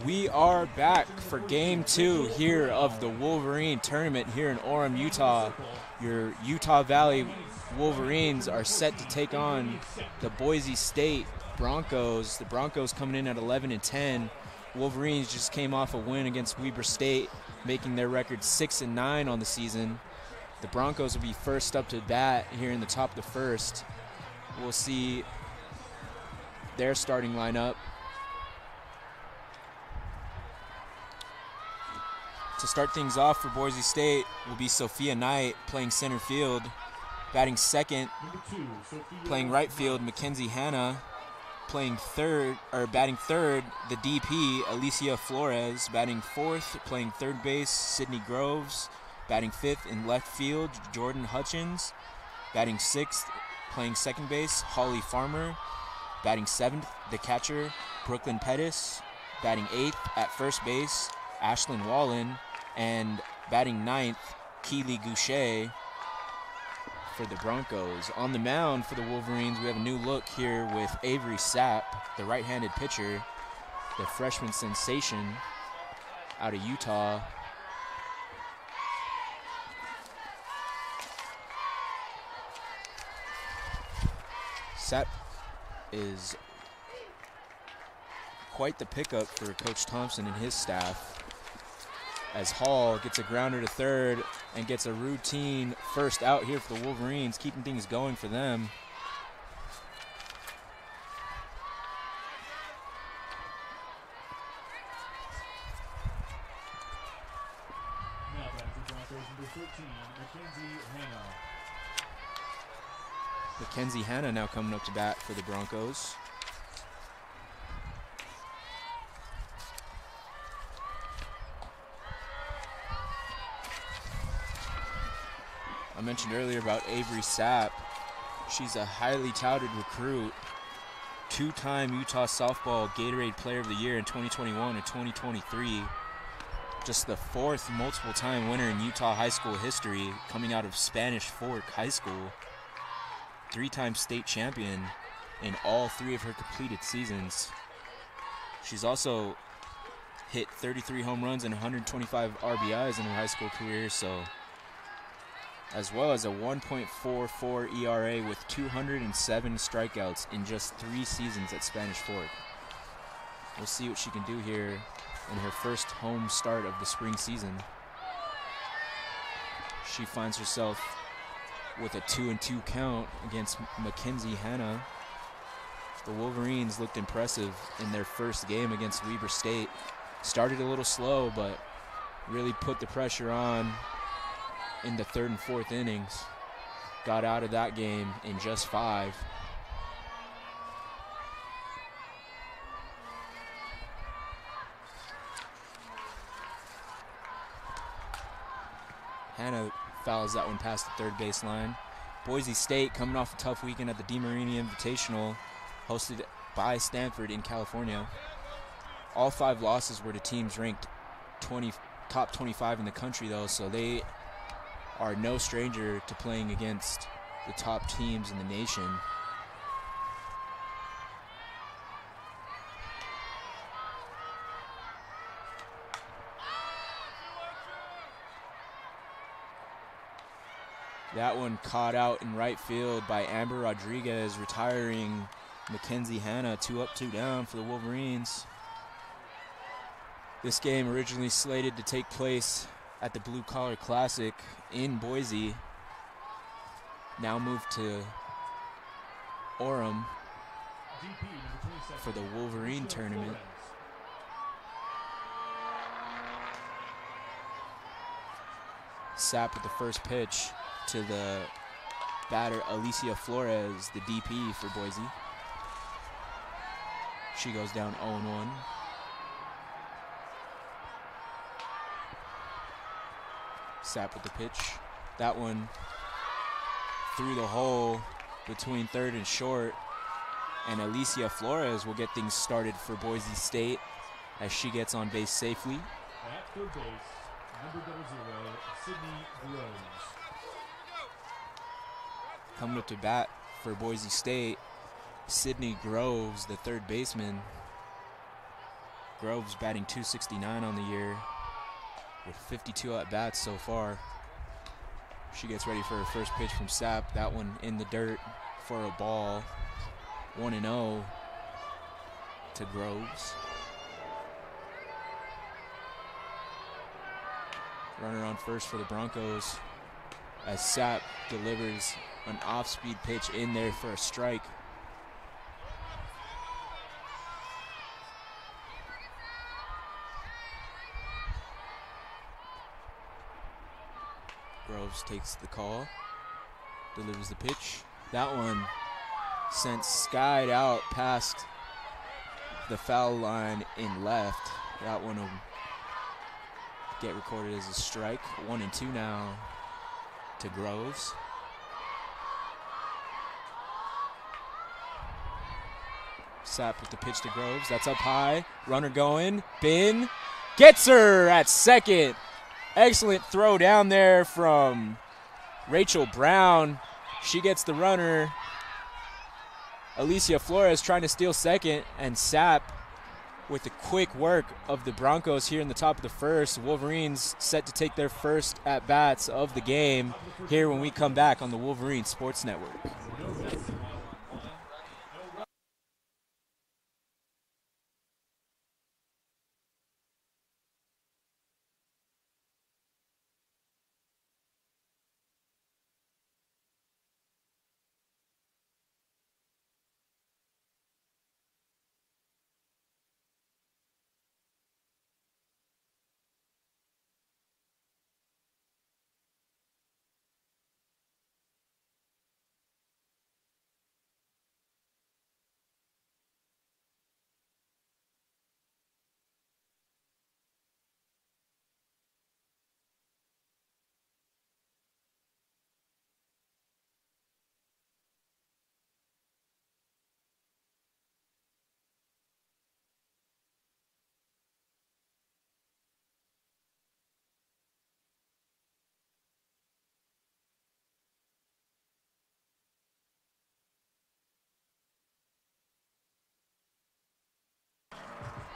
We are back for game 2 here of the Wolverine tournament here in Orem, Utah. Your Utah Valley Wolverines are set to take on the Boise State Broncos. The Broncos coming in at 11-10. Wolverines just came off a win against Weber State, making their record 6-9 on the season. The Broncos will be first up to bat here in the top of the first. We'll see their starting lineup. To start things off for Boise State will be Sophia Knight playing center field. Batting second, playing right field, Mackenzie Hanna. Batting third, the DP, Alicia Flores. Batting fourth, playing third base, Sydney Groves. Batting fifth in left field, Jordan Hutchins. Batting sixth, playing second base, Holly Farmer. Batting seventh, the catcher, Brooklyn Pettis. Batting eighth at first base, Ashlyn Wallen. And batting ninth, Keely Goucher for the Broncos. On the mound for the Wolverines, we have a new look here with Avery Sapp, the right-handed pitcher, the freshman sensation out of Utah. Sapp is quite the pickup for Coach Thompson and his staff, as Hall gets a grounder to third and gets a routine first out here for the Wolverines, keeping things going for them. Now back to Broncos number 13, Mackenzie Hanna. Mackenzie Hanna now coming up to bat for the Broncos. I mentioned earlier about Avery Sapp. She's a highly touted recruit, two-time Utah Softball Gatorade Player of the Year in 2021 and 2023. Just the fourth multiple-time winner in Utah high school history, coming out of Spanish Fork High School. Three-time state champion in all three of her completed seasons. She's also hit 33 home runs and 125 RBIs in her high school career, as well as a 1.44 ERA with 207 strikeouts in just 3 seasons at Spanish Fork. We'll see what she can do here in her first home start of the spring season. She finds herself with a 2-2 count against Mackenzie Hanna. The Wolverines looked impressive in their first game against Weber State. Started a little slow, but really put the pressure on in the third and fourth innings. Got out of that game in just 5. Hanna fouls that one past the third baseline. Boise State coming off a tough weekend at the DeMarini Invitational, hosted by Stanford in California. All 5 losses were to teams ranked top 25 in the country, though, so they are no stranger to playing against the top teams in the nation. That one caught out in right field by Amber Rodriguez, retiring Mackenzie Hanna. 2 up, 2 down for the Wolverines. This game originally slated to take place at the Blue Collar Classic in Boise, now moved to Orem for the Wolverine tournament. Sapp with the first pitch to the batter, Alicia Flores, the DP for Boise. She goes down 0-1. Sapp with the pitch. That one through the hole between third and short. And Alicia Flores will get things started for Boise State as she gets on base safely. At third base, number 00, Sydney Groves. Coming up to bat for Boise State, Sydney Groves, the third baseman. Groves batting .269 on the year with 52 at-bats so far. She gets ready for her first pitch from Sapp. That one in the dirt for a ball. 1-0 to Groves. Runner on first for the Broncos as Sapp delivers an off-speed pitch in there for a strike. Groves takes the call, delivers the pitch. That one sent skied out past the foul line in left. That one will get recorded as a strike. 1-2 now to Groves. Sapp with the pitch to Groves. That's up high. Runner going. Bin gets her at second. Excellent throw down there from Rachel Brown. She gets the runner. Alicia Flores trying to steal second, and Sapp with the quick work of the Broncos here in the top of the first. Wolverines set to take their first at-bats of the game here when we come back on the Wolverine Sports Network.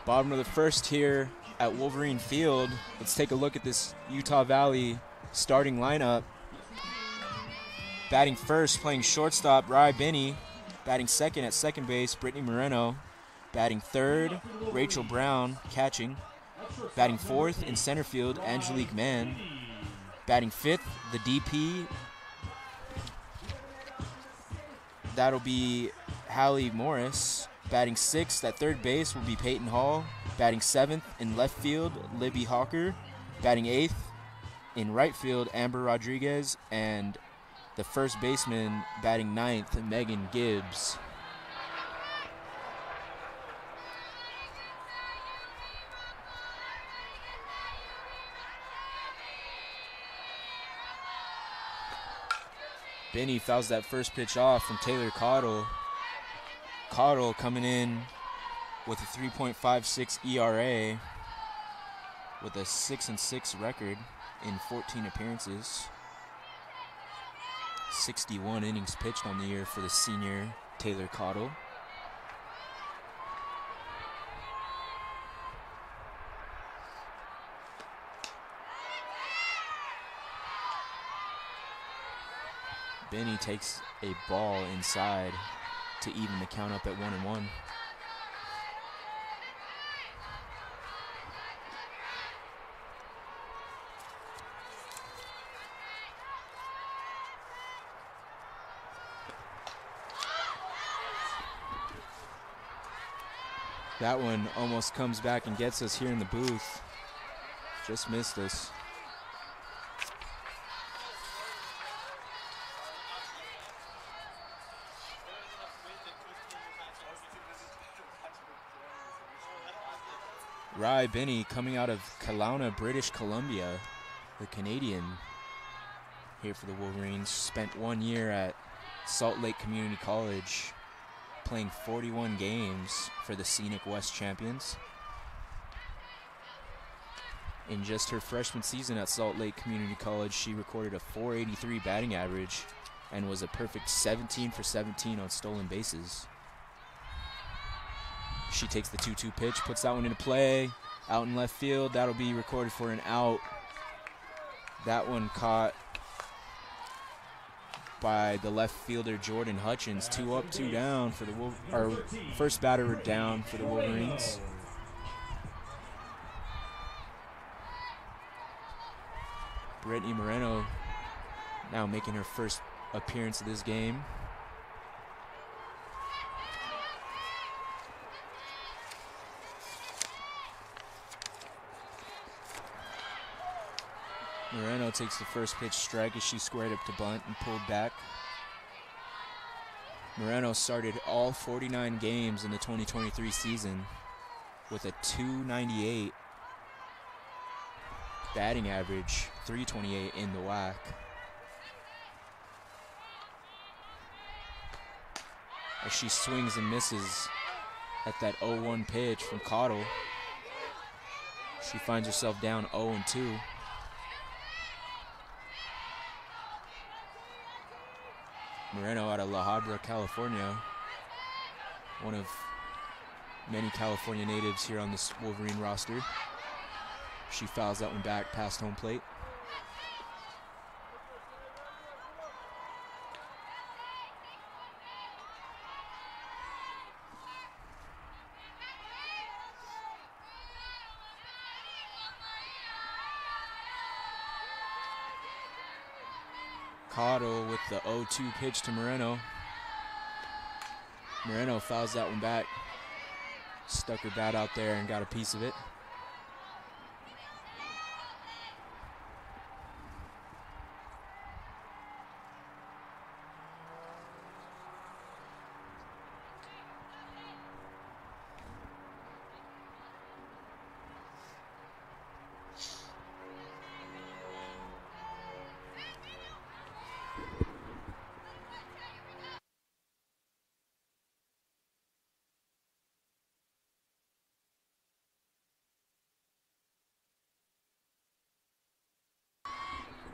Bottom of the first here at Wolverine Field. Let's take a look at this Utah Valley starting lineup. Batting first, playing shortstop, Rye Binney. Batting second at second base, Brittany Moreno. Batting third, Rachel Brown, catching. Batting fourth in center field, Angelique Mann. Batting fifth, the DP. That'll be Hallie Morris. Batting sixth at third base will be Peyton Hall. Batting seventh in left field, Libby Hawker. Batting eighth in right field, Amber Rodriguez. And the first baseman batting ninth, Megan Gibbs. Benny fouls that first pitch off from Taylor Cottle. Cottle coming in with a 3.56 ERA with a 6-6 record in 14 appearances. 61 innings pitched on the year for the senior Taylor Cottle. Benny takes a ball inside to even the count up at 1-1. That one almost comes back and gets us here in the booth. Just missed us. Rye Binney coming out of Kelowna, British Columbia, the Canadian here for the Wolverines. Spent 1 year at Salt Lake Community College, playing 41 games for the Scenic West champions. In just her freshman season at Salt Lake Community College, she recorded a .483 batting average and was a perfect 17 for 17 on stolen bases. She takes the 2-2 pitch, puts that one into play, out in left field. That'll be recorded for an out. That one caught by the left fielder Jordan Hutchins. 2 up, 2 down for the first batter down for the Wolverines. Brittany Moreno now making her first appearance of this game. Moreno takes the first pitch strike as she squared up to bunt and pulled back. Moreno started all 49 games in the 2023 season with a .298 batting average, .328 in the WAC. As she swings and misses at that 0-1 pitch from Cottle, she finds herself down 0-2. Moreno out of La Habra, California, one of many California natives here on this Wolverine roster. She fouls that one back past home plate. Cottle with the 0-2 pitch to Moreno. Moreno fouls that one back. Stuck her bat out there and got a piece of it.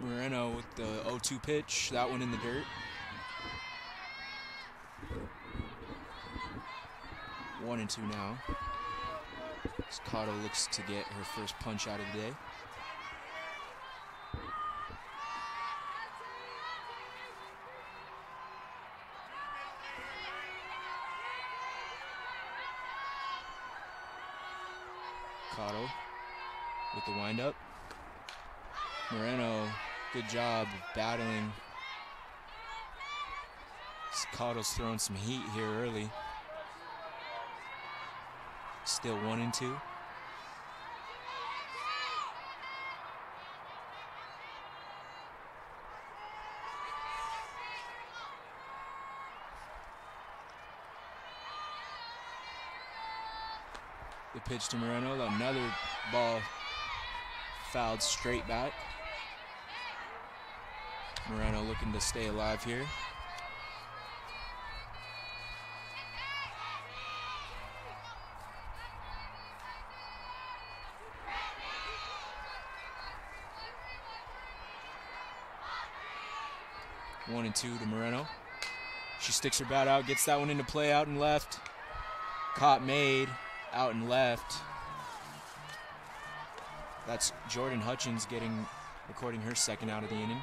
Moreno with the 0-2 pitch, that one in the dirt. 1-2 now. As Cottle looks to get her first punch out of the day. Cottle with the windup. Moreno, good job of battling. Cottle's throwing some heat here early. Still 1-2. The pitch to Moreno, another ball fouled straight back. Moreno looking to stay alive here. One and two to Moreno. She sticks her bat out, gets that one into play out and left. Caught made, out and left. That's Jordan Hutchins recording her second out of the inning.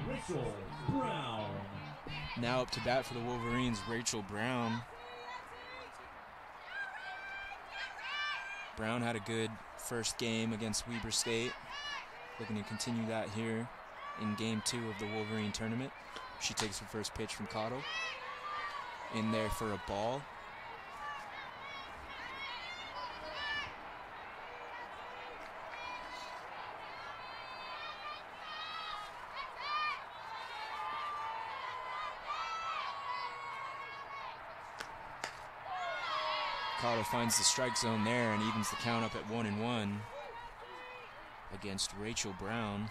Rachel Brown. Now up to bat for the Wolverines, Rachel Brown. Brown had a good first game against Weber State. Looking to continue that here in game 2 of the Wolverine tournament. She takes her first pitch from Cottle. In there for a ball. Cottle finds the strike zone there and evens the count up at 1-1 against Rachel Brown.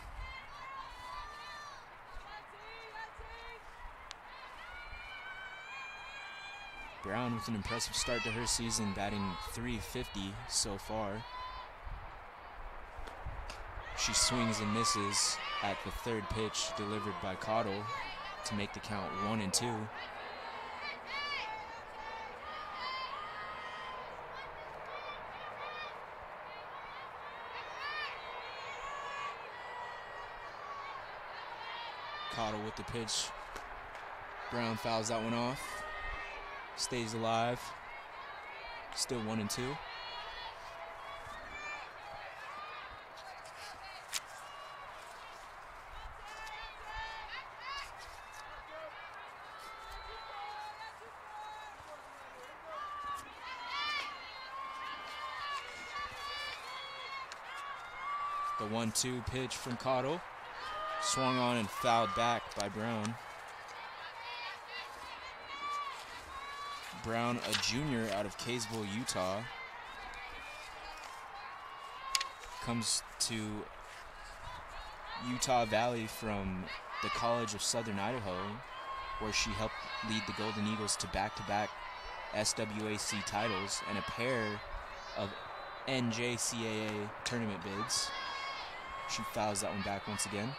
Brown with an impressive start to her season, batting .350 so far. She swings and misses at the third pitch delivered by Cottle. to make the count 1-2. Cottle with the pitch. Brown fouls that one off. Stays alive. Still 1-2. The 1-2 pitch from Cottle. Swung on and fouled back by Brown. Brown, a junior out of Kaysville, Utah, comes to Utah Valley from the College of Southern Idaho, where she helped lead the Golden Eagles to back-to-back SWAC titles and a pair of NJCAA tournament bids. She fouls that one back once again.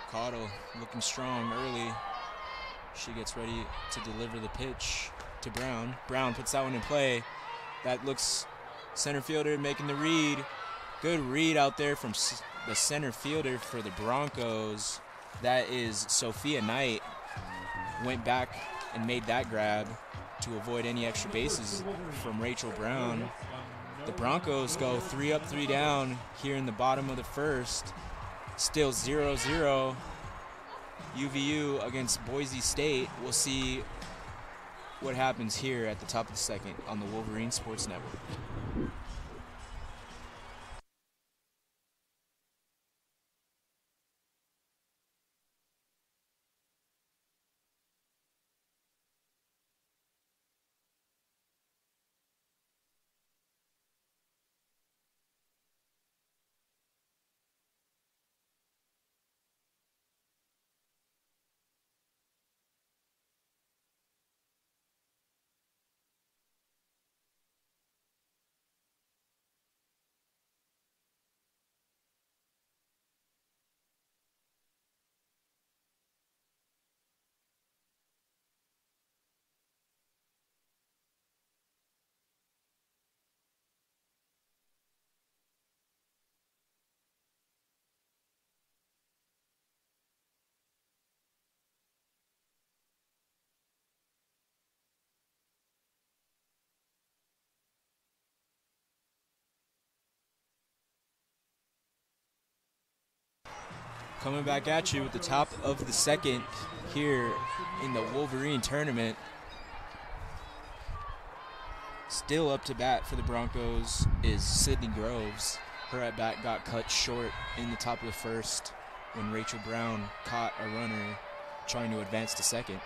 Cottle looking strong early. She gets ready to deliver the pitch to Brown. Brown puts that one in play. That looks center fielder making the read. Good read out there from the center fielder for the Broncos. That is Sophia Knight. Went back and made that grab to avoid any extra bases from Rachel Brown. The Broncos go 3 up, 3 down here in the bottom of the first. Still 0-0. UVU against Boise State. We'll see what happens here at the top of the second on the Wolverine Sports Network. Coming back at you at the top of the second here in the Wolverine tournament. Still up to bat for the Broncos is Sydney Groves. Her at bat got cut short in the top of the first when Rachel Brown caught a runner trying to advance to second.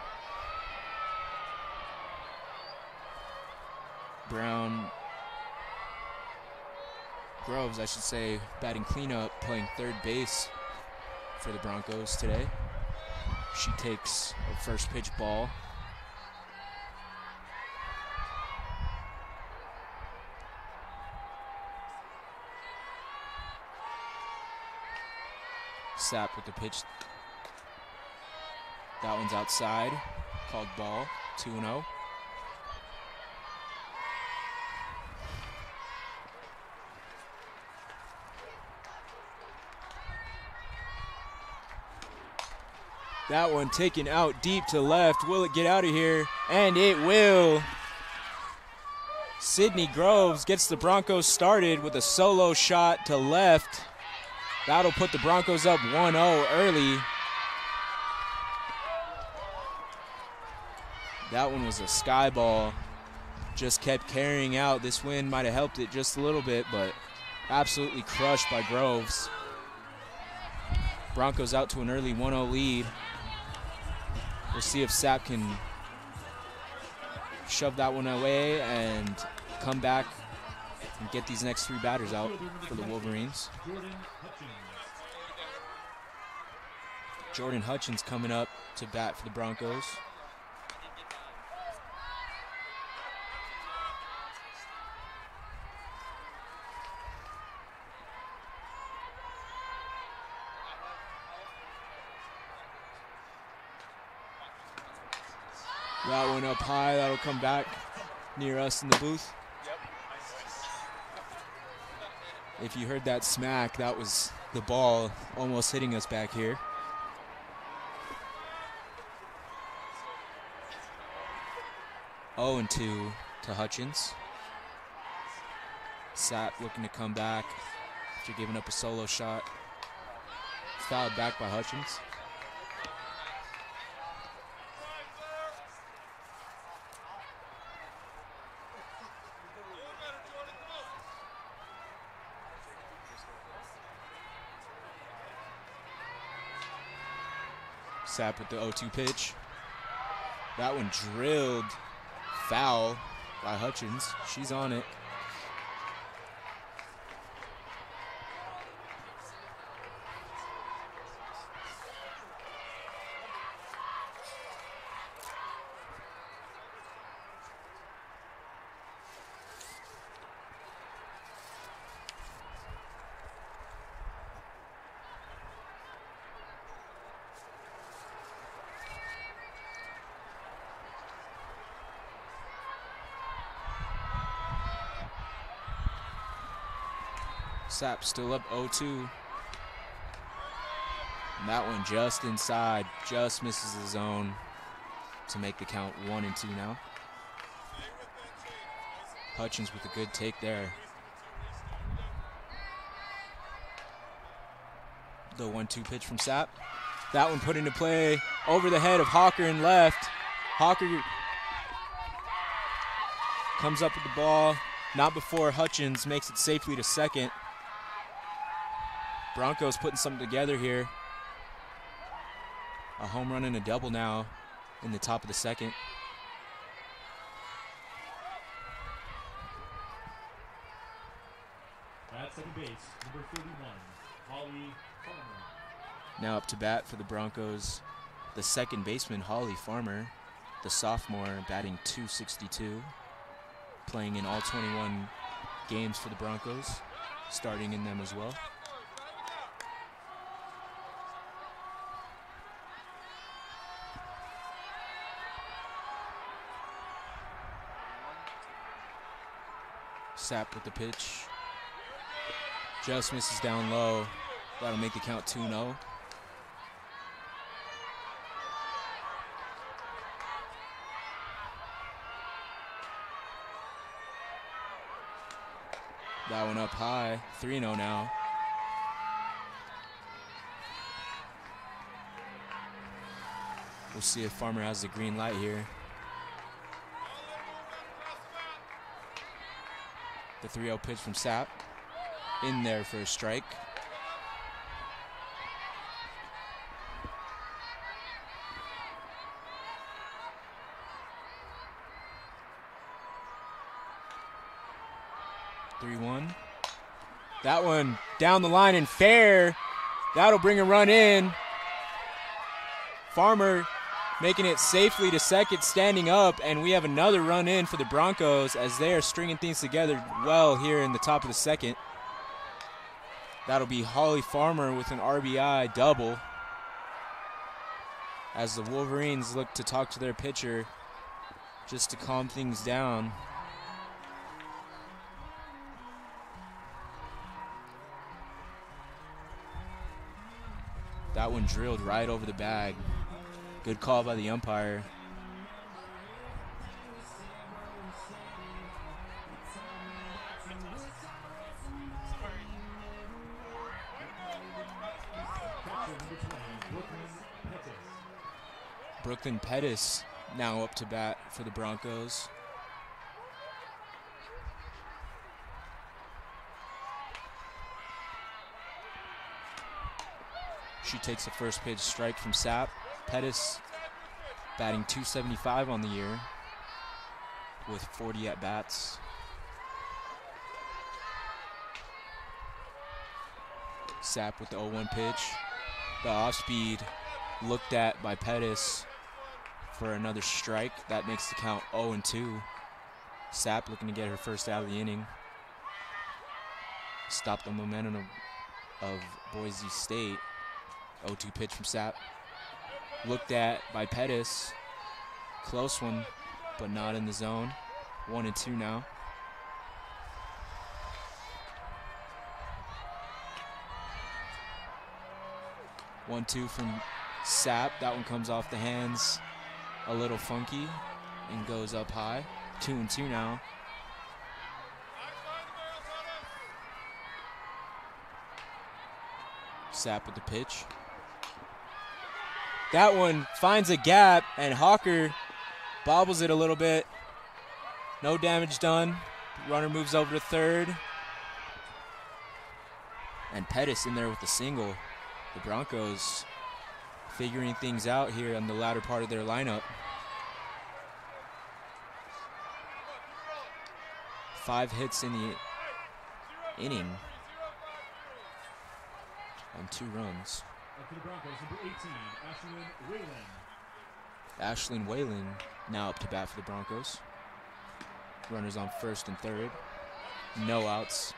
Groves, I should say, batting cleanup, playing third base for the Broncos today. She takes her first pitch ball. Sapp with the pitch. That one's outside. Called ball. 2-0. That one taken out deep to left. Will it get out of here? And it will. Sydney Groves gets the Broncos started with a solo shot to left. That'll put the Broncos up 1-0 early. That one was a sky ball. Just kept carrying out. This wind might have helped it just a little bit, but absolutely crushed by Groves. Broncos out to an early 1-0 lead. We'll see if Sapp can shove that one away and come back and get these next 3 batters out for the Wolverines. Jordan Hutchins coming up to bat for the Broncos. That one up high, that'll come back near us in the booth. If you heard that smack, that was the ball almost hitting us back here. Oh, and 2 to Hutchins. Sapp looking to come back after giving up a solo shot. Fouled back by Hutchins. Sapp with the 0-2 pitch. That one drilled foul by Hutchins. She's on it. Sapp still up 0-2. And that one just inside, just misses the zone to make the count 1-2 now. Hutchins with a good take there. The 1-2 pitch from Sapp. That one put into play over the head of Hawker in left. Hawker comes up with the ball, not before Hutchins makes it safely to second. Broncos putting something together here. A home run and a double now in the top of the second. At second base, number 31, Holly Farmer. Now up to bat for the Broncos, the second baseman, Holly Farmer, the sophomore, batting .262, playing in all 21 games for the Broncos, starting in them as well. Sapp with the pitch. Just misses down low. That'll make the count 2-0. That one up high. 3-0 now. We'll see if Farmer has the green light here. The 3-0 pitch from Sapp. In there for a strike. That one down the line and fair. That'll bring a run in. Farmer making it safely to second, standing up, and we have another run in for the Broncos as they are stringing things together well here in the top of the second. That'll be Holly Farmer with an RBI double as the Wolverines look to talk to their pitcher just to calm things down. That one drilled right over the bag. Good call by the umpire. Brooklyn Pettis now up to bat for the Broncos. She takes the first pitch strike from Sapp. Pettis batting .275 on the year with 40 at-bats. Sapp with the 0-1 pitch. The off-speed looked at by Pettis for another strike. That makes the count 0-2. Sapp looking to get her first out of the inning. Stop the momentum of Boise State. 0-2 pitch from Sapp. Looked at by Pettis. Close one, but not in the zone. 1-2 now. One-two from Sapp. That one comes off the hands a little funky and goes up high. 2-2 now. Sapp with the pitch. That one finds a gap, and Hawker bobbles it a little bit. No damage done. Runner moves over to third. And Pettis in there with the single. The Broncos figuring things out here on the latter part of their lineup. 5 hits in the inning on 2 runs. For the Broncos, number 18, Ashlyn Whalen now up to bat for the Broncos. Runners on first and third. No outs.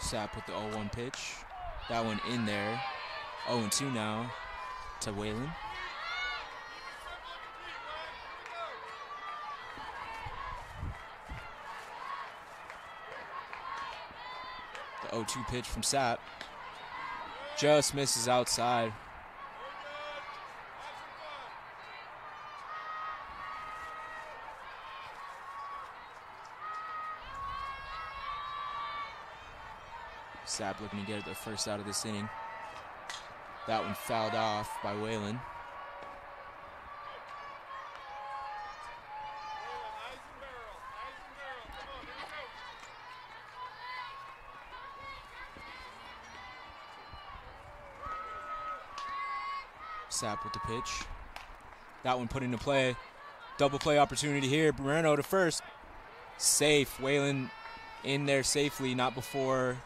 Sapp with the 0-1 pitch. That one in there. 0-2 now to Whalen. The 0-2 pitch from Sapp. Just misses outside. Sapp looking to get the first out of this inning. That one fouled off by Whalen. Sapp with the pitch. That one put into play. Double play opportunity here. Moreno to first. Safe. Whalen in there safely, not before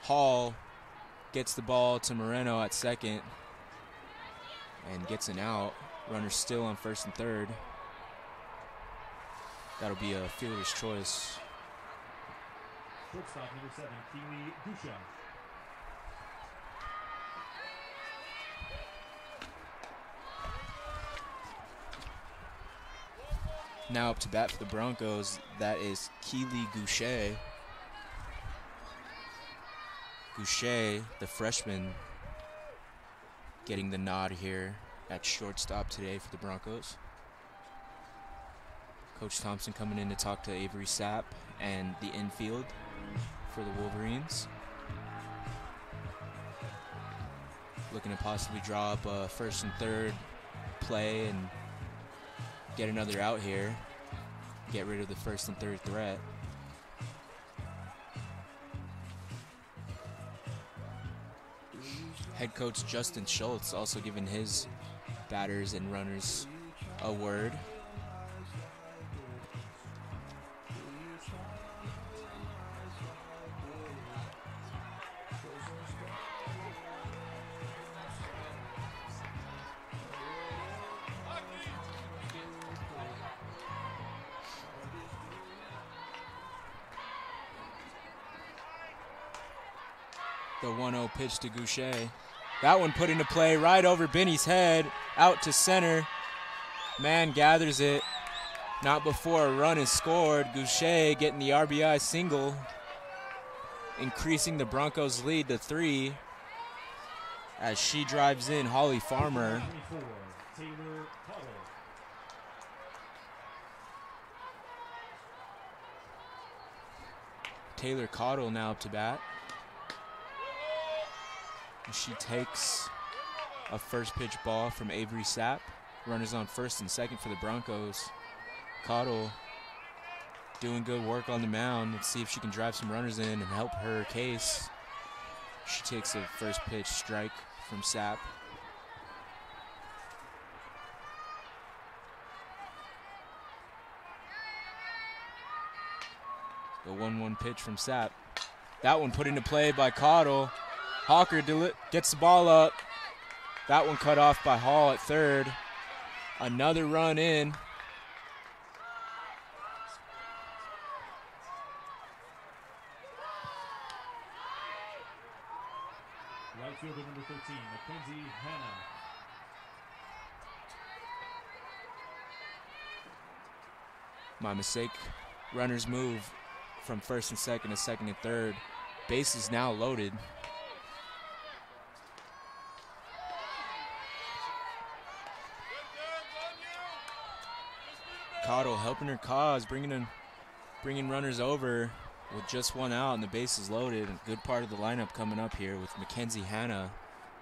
Hall gets the ball to Moreno at second and gets an out. Runner still on first and third. That'll be a fielder's choice. Shortstop number 7, Keely Gusha. Now up to bat for the Broncos, that is Keely Goucher. Goucher, the freshman, getting the nod here at shortstop today for the Broncos. Coach Thompson coming in to talk to Avery Sapp and the infield for the Wolverines. Looking to possibly draw up a first and third play and get another out here. Get rid of the first and third threat. Head coach Justin Schultz also giving his batters and runners a word. The 1-0 pitch to Goucher. That one put into play right over Benny's head, out to center. Man gathers it. Not before a run is scored. Goucher getting the RBI single, increasing the Broncos' lead to 3 as she drives in Holly Farmer. Taylor Cottle now up to bat. She takes a first pitch ball from Avery Sapp. Runners on first and second for the Broncos. Cottle doing good work on the mound. Let's see if she can drive some runners in and help her case. She takes a first pitch strike from Sapp. The 1-1 pitch from Sapp. That one put into play by Cottle. Hawker gets the ball up. That one cut off by Hall at third. Another run in. Right fielder number 13, Mackenzie Hanna. My mistake. Runners move from first and second to second and third. Base is now loaded. Cottle helping her cause, bringing runners over with just one out, and the base is loaded. A good part of the lineup coming up here with Mackenzie Hanna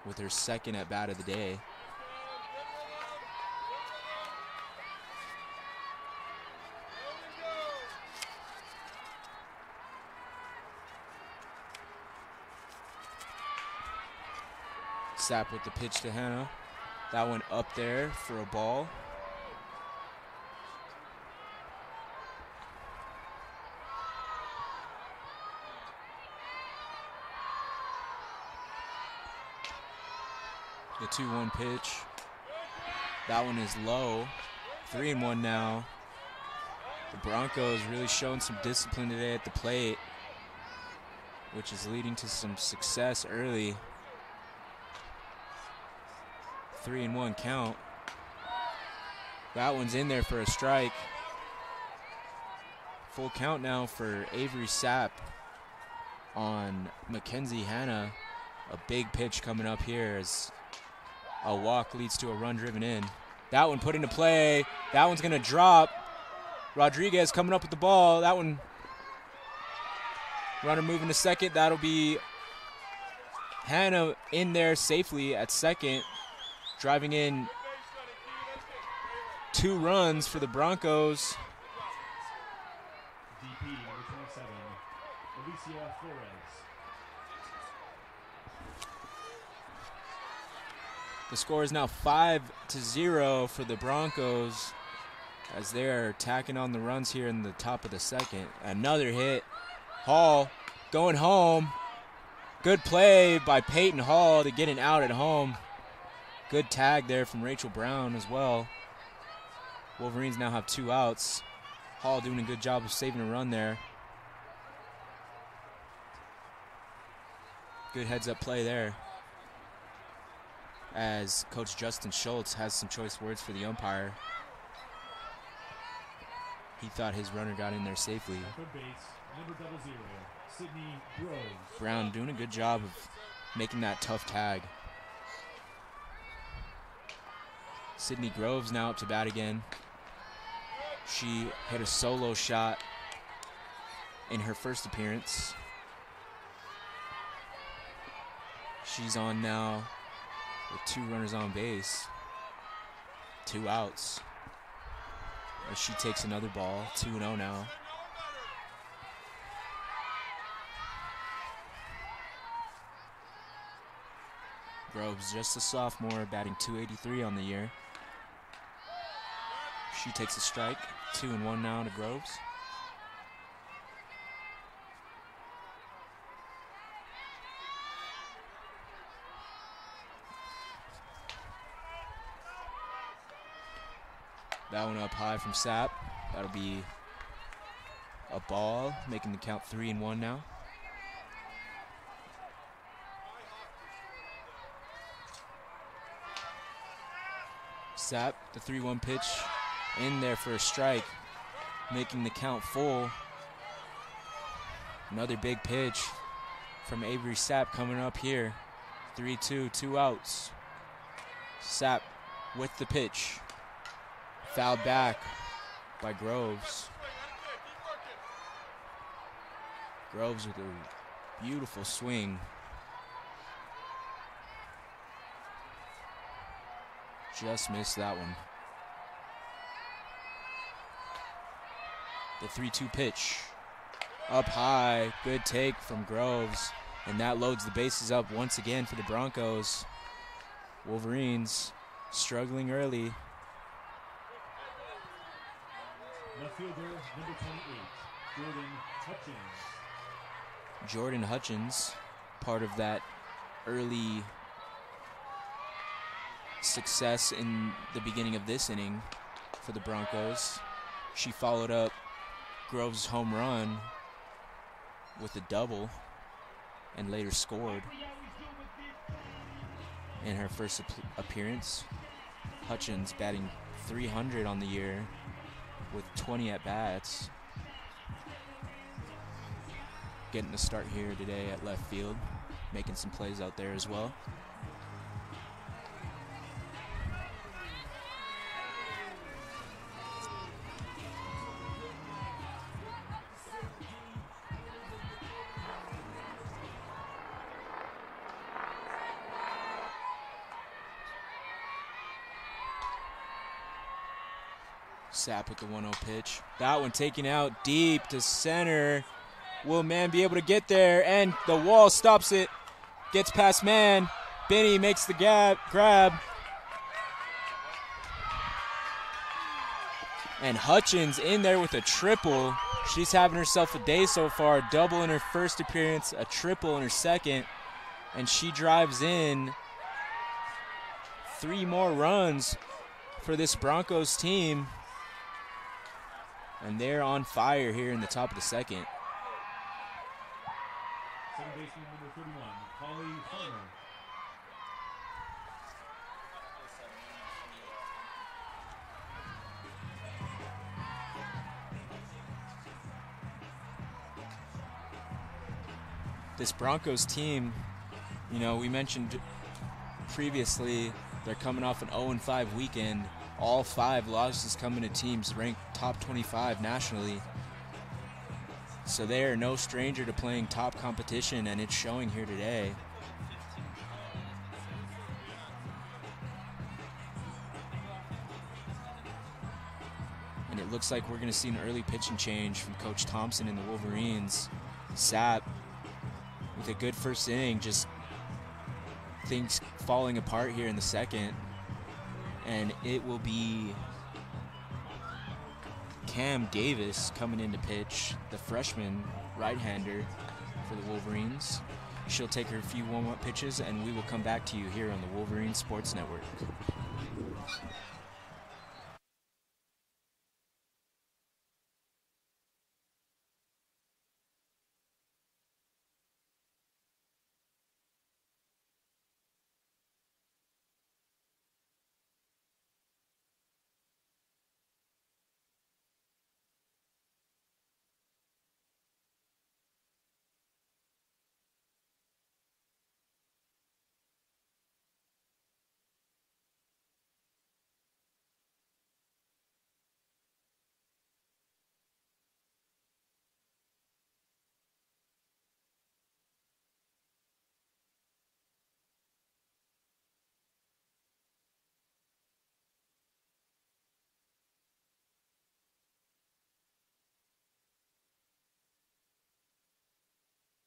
with her second at bat of the day. Sapp with the pitch to Hanna. That one up there for a ball. The 2-1 pitch. That one is low. 3-1 now. The Broncos really showing some discipline today at the plate, which is leading to some success early. 3-1 count. That one's in there for a strike. Full count now for Avery Sapp on Mackenzie Hanna. A big pitch coming up here as a walk leads to a run driven in. That one put into play. That one's going to drop. Rodriguez coming up with the ball. That one, runner moving to second. That'll be Hanna in there safely at second, driving in 2 runs for the Broncos. DP number 27, Alicia Flores. The score is now 5-0 for the Broncos as they're tacking on the runs here in the top of the second. Another hit. Hall going home. Good play by Peyton Hall to get an out at home. Good tag there from Rachel Brown as well. Wolverines now have 2 outs. Hall doing a good job of saving a run there. Good heads-up play there, as Coach Justin Schultz has some choice words for the umpire. He thought his runner got in there safely. Third base, number 00, Sydney Groves. Brown doing a good job of making that tough tag. Sydney Groves now up to bat again. She hit a solo shot in her first appearance. She's on now with 2 runners on base, 2 outs. As she takes another ball, 2-0 now. Groves, just a sophomore, batting .283 on the year. She takes a strike, 2-1 now to Groves. That one up high from Sapp. That'll be a ball, making the count 3-1 now. Sapp, the 3-1 pitch, in there for a strike, making the count full. Another big pitch from Avery Sapp coming up here. 3-2, 2 outs. Sapp with the pitch. Fouled back by Groves. Groves with a beautiful swing. Just missed that one. The 3-2 pitch. Up high. Good take from Groves. And that loads the bases up once again for the Broncos. Wolverines struggling early. Left fielder, number 28, Jordan Hutchins. Jordan Hutchins, part of that early success in the beginning of this inning for the Broncos. She followed up Grove's home run with a double and later scored in her first appearance. Hutchins batting .300 on the year with 20 at-bats. Getting the start here today at left field, making some plays out there as well. Sapp with the 1-0 pitch. That one taken out deep to center. Will Mann be able to get there? And the wall stops it. Gets past Mann. Benny makes the grab. And Hutchins in there with a triple. She's having herself a day so far. A double in her first appearance, a triple in her second. And she drives in 3 more runs for this Broncos team. And they're on fire here in the top of the second. Second baseman number 31, Holly Farmer. This Broncos team, you know, we mentioned previously they're coming off an 0-5 weekend. All 5 losses coming to teams ranked top 25 nationally. So they are no stranger to playing top competition, and it's showing here today. And it looks like we're going to see an early pitching change from Coach Thompson and the Wolverines. Sapp with a good first inning, just things falling apart here in the second. And it will be Cam Davis coming in to pitch, the freshman right-hander for the Wolverines. She'll take her few warm-up pitches, and we will come back to you here on the Wolverine Sports Network.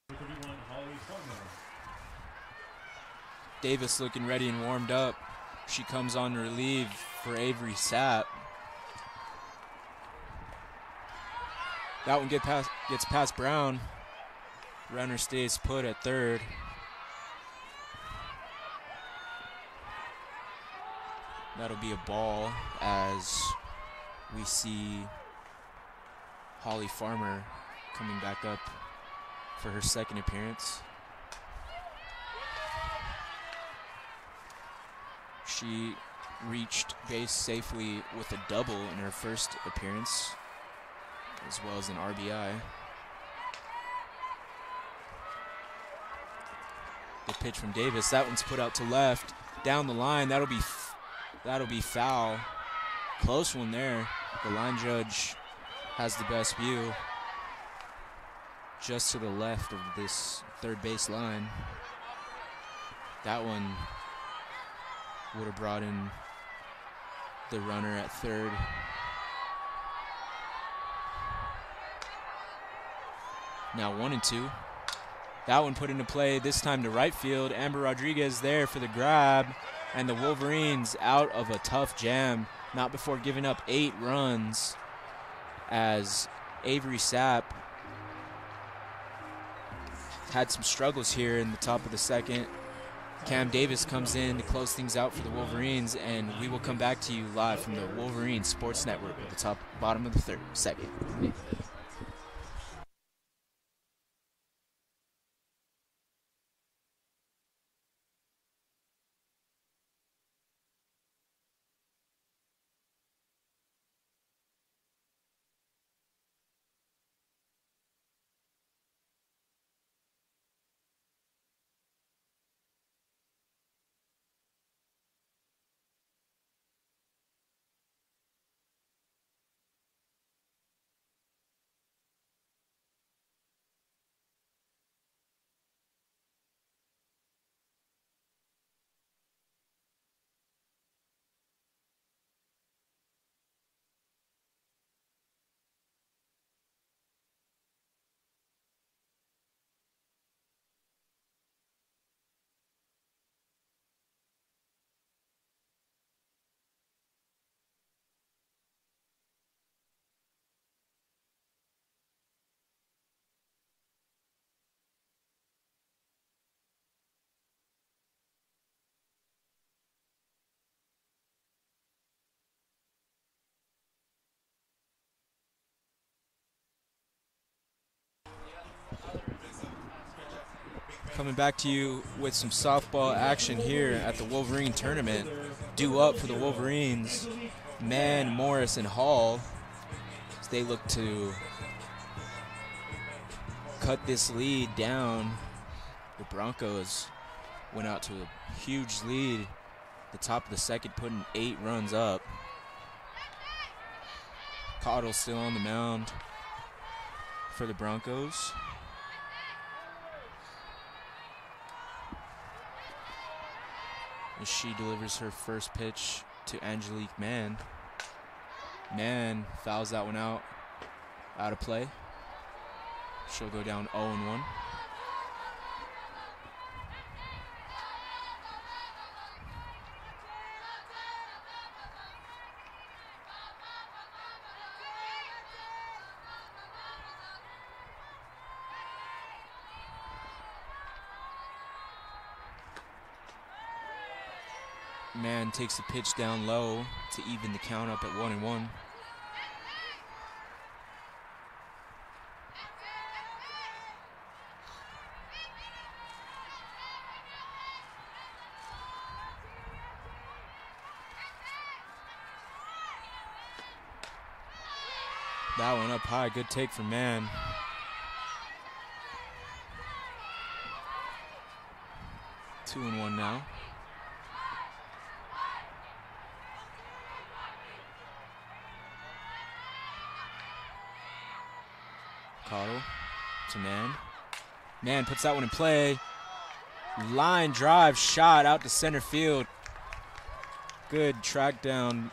Number 31, Holly Farmer. Davis looking ready and warmed up. She comes on relief for Avery Sapp. That one gets past Brown. Runner stays put at third. That'll be a ball as we see Holly Farmer coming back up for her second appearance. She reached base safely with a double in her first appearance, as well as an RBI. The pitch from Davis, that one's put out to left, down the line. That'll be foul. Close one there. The line judge has the best view. Just to the left of this third base line. That one would have brought in the runner at third. Now 1-2. That one put into play, this time to right field. Amber Rodriguez there for the grab. And the Wolverines out of a tough jam, not before giving up 8 runs, as Avery Sapp had some struggles here in the top of the second. Cam Davis comes in to close things out for the Wolverines, and we will come back to you live from the Wolverine Sports Network at the bottom of the second. Coming back to you with some softball action here at the Wolverine tournament. Due up for the Wolverines, Mann, Morris, and Hall, as they look to cut this lead down. The Broncos went out to a huge lead at the top of the second, putting 8 runs up. Cottle still on the mound for the Broncos. As she delivers her first pitch to Angelique Mann. Mann fouls that one out of play. She'll go down 0-1. Mann takes the pitch down low to even the count up at 1-1. That one up high, good take from Mann. Two and one now. Cottle to Mann. Mann puts that one in play. Line drive shot out to center field. Good track down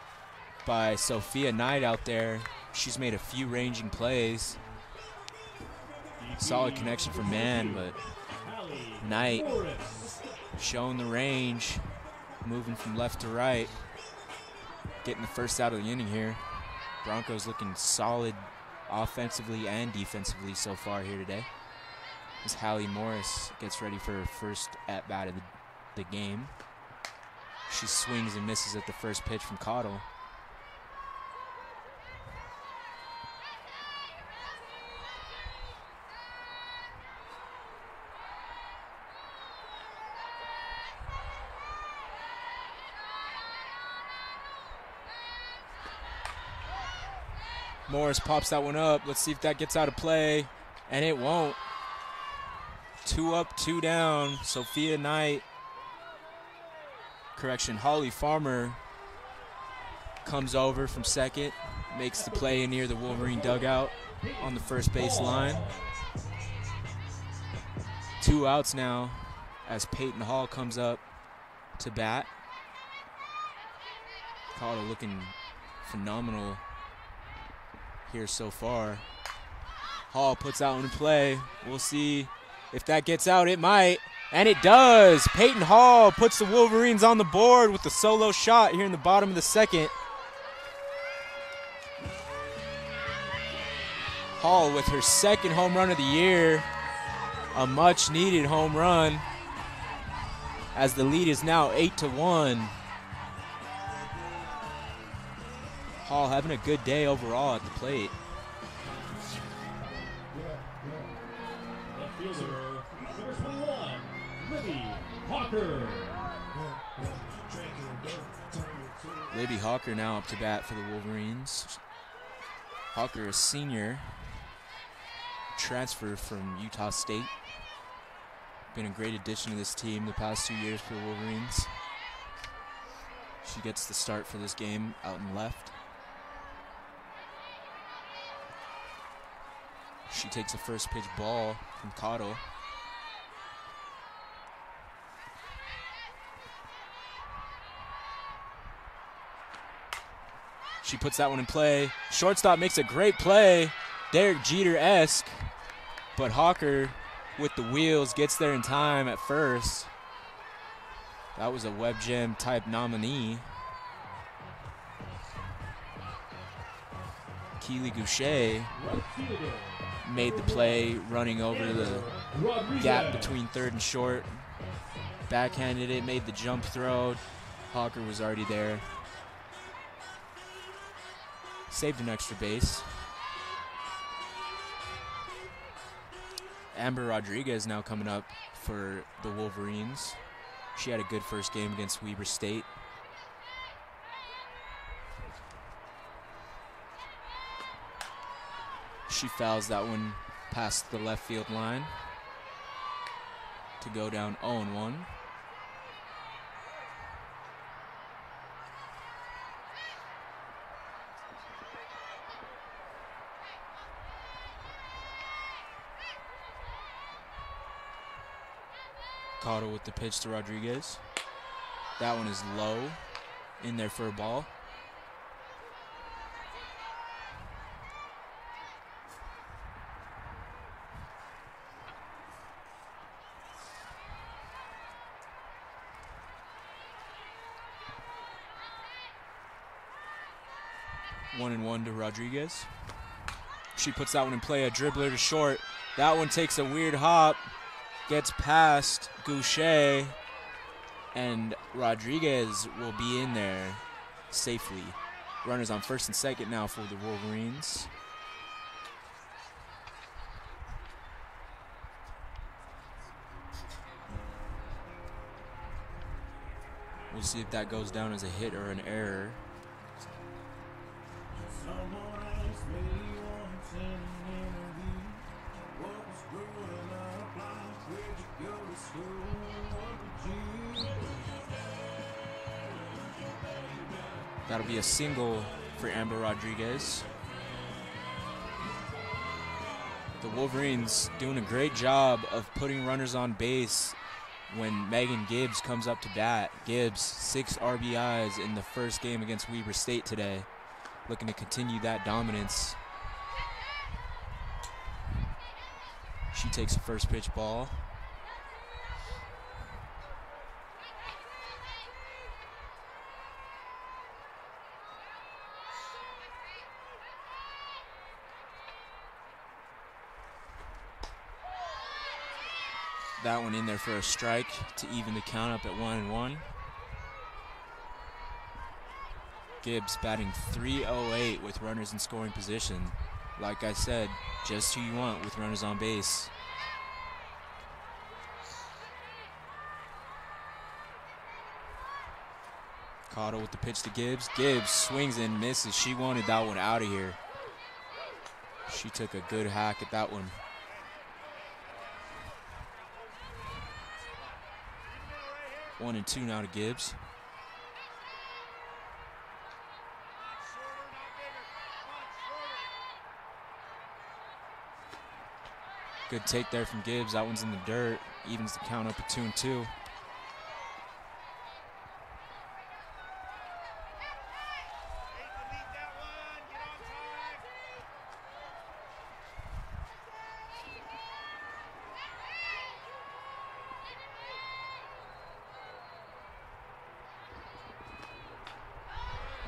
by Sophia Knight out there. She's made a few ranging plays. Solid connection for Mann, but Knight showing the range, moving from left to right, getting the first out of the inning here. Broncos looking solid offensively and defensively so far here today, as Hallie Morris gets ready for her first at-bat of the game. She swings and misses at the first pitch from Cottle. Morris pops that one up. Let's see if that gets out of play. And it won't. 2 up, 2 down. Sophia Knight. Correction, Holly Farmer comes over from second. Makes the play near the Wolverine dugout on the first base line. 2 outs now as Peyton Hall comes up to bat. Cottle looking phenomenal here so far. Hall puts that one in play. We'll see if that gets out. It might, and it does. Peyton Hall puts the Wolverines on the board with the solo shot here in the bottom of the second. Hall with her second home run of the year. A much needed home run as the lead is now 8-1. Hall having a good day overall at the plate. Left fielder, number 21, Libby Hawker. Libby Hawker now up to bat for the Wolverines. Hawker, a senior, transfer from Utah State. Been a great addition to this team the past 2 years for the Wolverines. She gets the start for this game out in left. She takes a first pitch ball from Cottle. She puts that one in play. Shortstop makes a great play, Derek Jeter-esque, but Hawker with the wheels gets there in time at first. That was a web gem type nominee. Keely Goucher made the play, running over the gap between third and short. Backhanded it, made the jump throw. Hawker was already there. Saved an extra base. Amber Rodriguez now coming up for the Wolverines. She had a good first game against Weber State. She fouls that one past the left field line to go down 0-1. Cottle with the pitch to Rodriguez. That one is low, in there for a ball. One and one to Rodriguez. She puts that one in play, a dribbler to short. That one takes a weird hop, gets past Goucher, and Rodriguez will be in there safely. Runners on first and second now for the Wolverines. We'll see if that goes down as a hit or an error. That'll be a single for Amber Rodriguez. The Wolverines doing a great job of putting runners on base when Megan Gibbs comes up to bat. Gibbs, 6 RBIs in the first game against Weber State today. Looking to continue that dominance. She takes a first pitch ball. That one in there for a strike to even the count up at 1-1. Gibbs batting .308 with runners in scoring position. Like I said, just who you want with runners on base. Cottle with the pitch to Gibbs. Gibbs swings and misses. She wanted that one out of here. She took a good hack at that one. One and two now to Gibbs. Good take there from Gibbs. That one's in the dirt. Evens the count up at 2-2.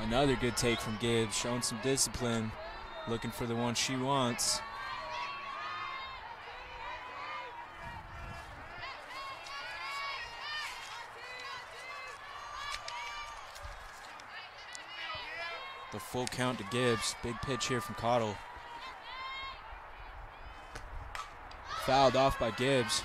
Another good take from Gibbs, showing some discipline, looking for the one she wants. The full count to Gibbs. Big pitch here from Cottle. Fouled off by Gibbs.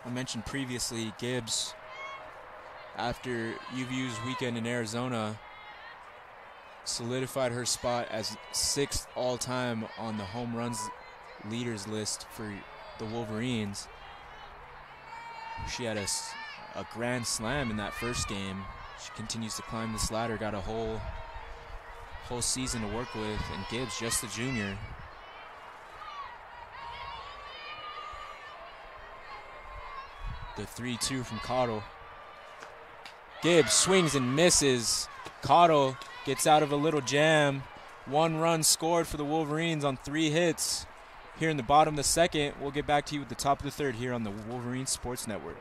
I mentioned previously, Gibbs, after UVU's weekend in Arizona, solidified her spot as 6th all-time on the home runs leaders list for the Wolverines. She had a grand slam in that first game. She continues to climb this ladder, got a whole season to work with, and Gibbs, just a junior. The 3-2 from Cottle. Gibbs swings and misses. Cottle gets out of a little jam. 1 run scored for the Wolverines on 3 hits. Here in the bottom of the second, we'll get back to you at the top of the third here on the Wolverine Sports Network.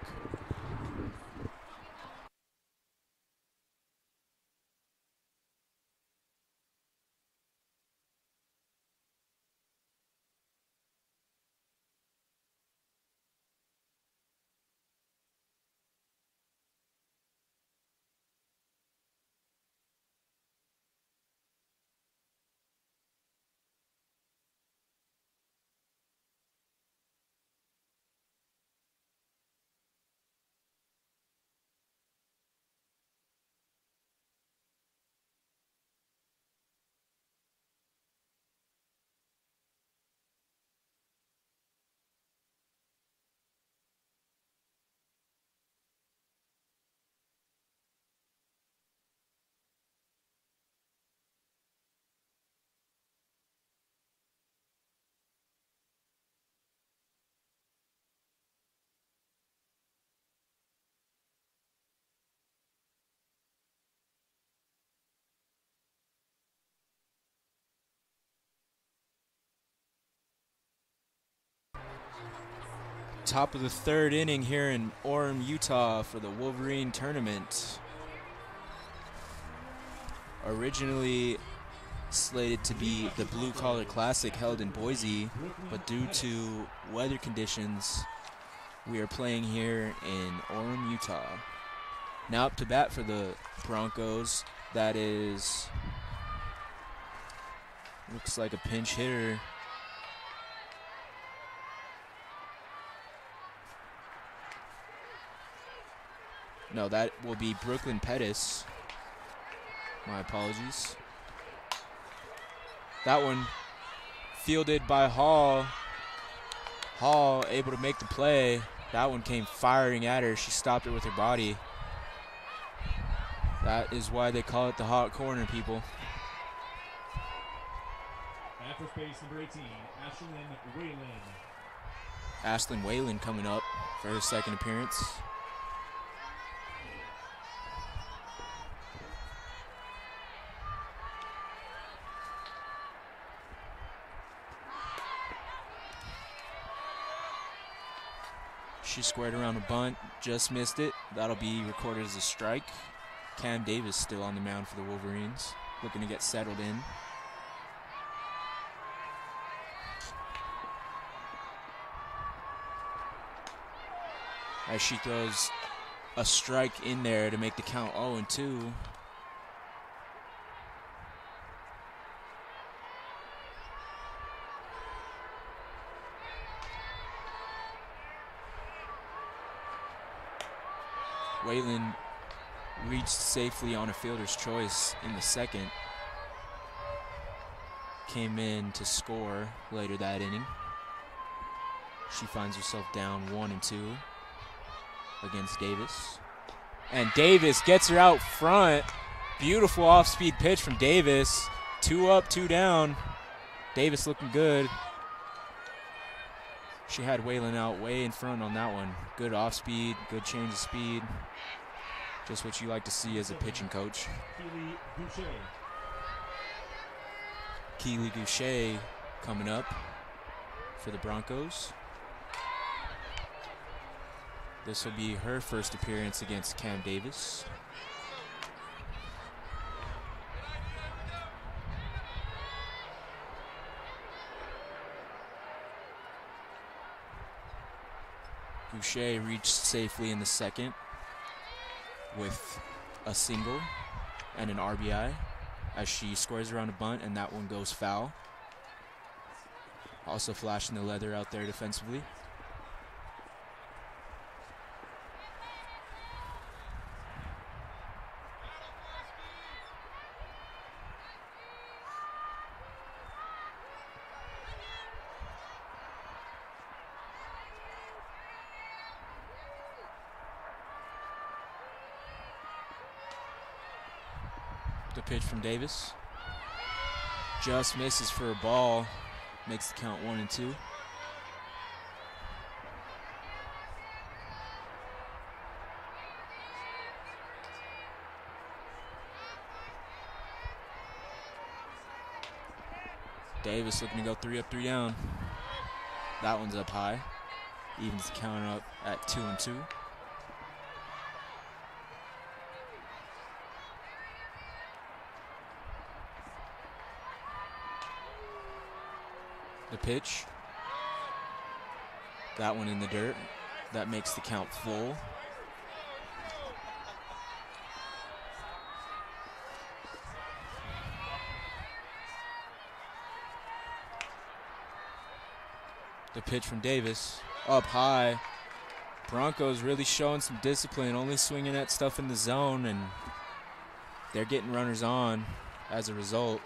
Top of the third inning here in Orem, Utah for the Wolverine tournament. Originally slated to be the Blue Collar Classic held in Boise, but due to weather conditions, we are playing here in Orem, Utah. Now up to bat for the Broncos. That is, looks like a pinch hitter. No, that will be Brooklyn Pettis. My apologies. That one fielded by Hall. Hall able to make the play. That one came firing at her. She stopped it with her body. That is why they call it the hot corner, people. At first base, number 18, Ashlyn Whalen. Ashlyn Whalen coming up for her second appearance. She squared around a bunt, just missed it. That'll be recorded as a strike. Cam Davis still on the mound for the Wolverines, looking to get settled in. As she throws a strike in there to make the count 0-2. Whalen reached safely on a fielder's choice in the second. Came in to score later that inning. She finds herself down 1-2 against Davis. And Davis gets her out front. Beautiful off-speed pitch from Davis. 2 up, 2 down. Davis looking good. She had Whalen out way in front on that one. Good off-speed, good change of speed. Just what you like to see as a pitching coach. Keely Goucher coming up for the Broncos. This will be her first appearance against Cam Davis. Boucher reached safely in the second with a single and an RBI as she scores around a bunt, and that one goes foul. Also flashing the leather out there defensively. The pitch from Davis. Just misses for a ball. Makes the count 1-2. Davis looking to go 3 up, 3 down. That one's up high. Evens the count up at 2-2. The pitch. That one in the dirt. That makes the count full. The pitch from Davis. Up high. Broncos really showing some discipline, only swinging at stuff in the zone, and they're getting runners on as a result.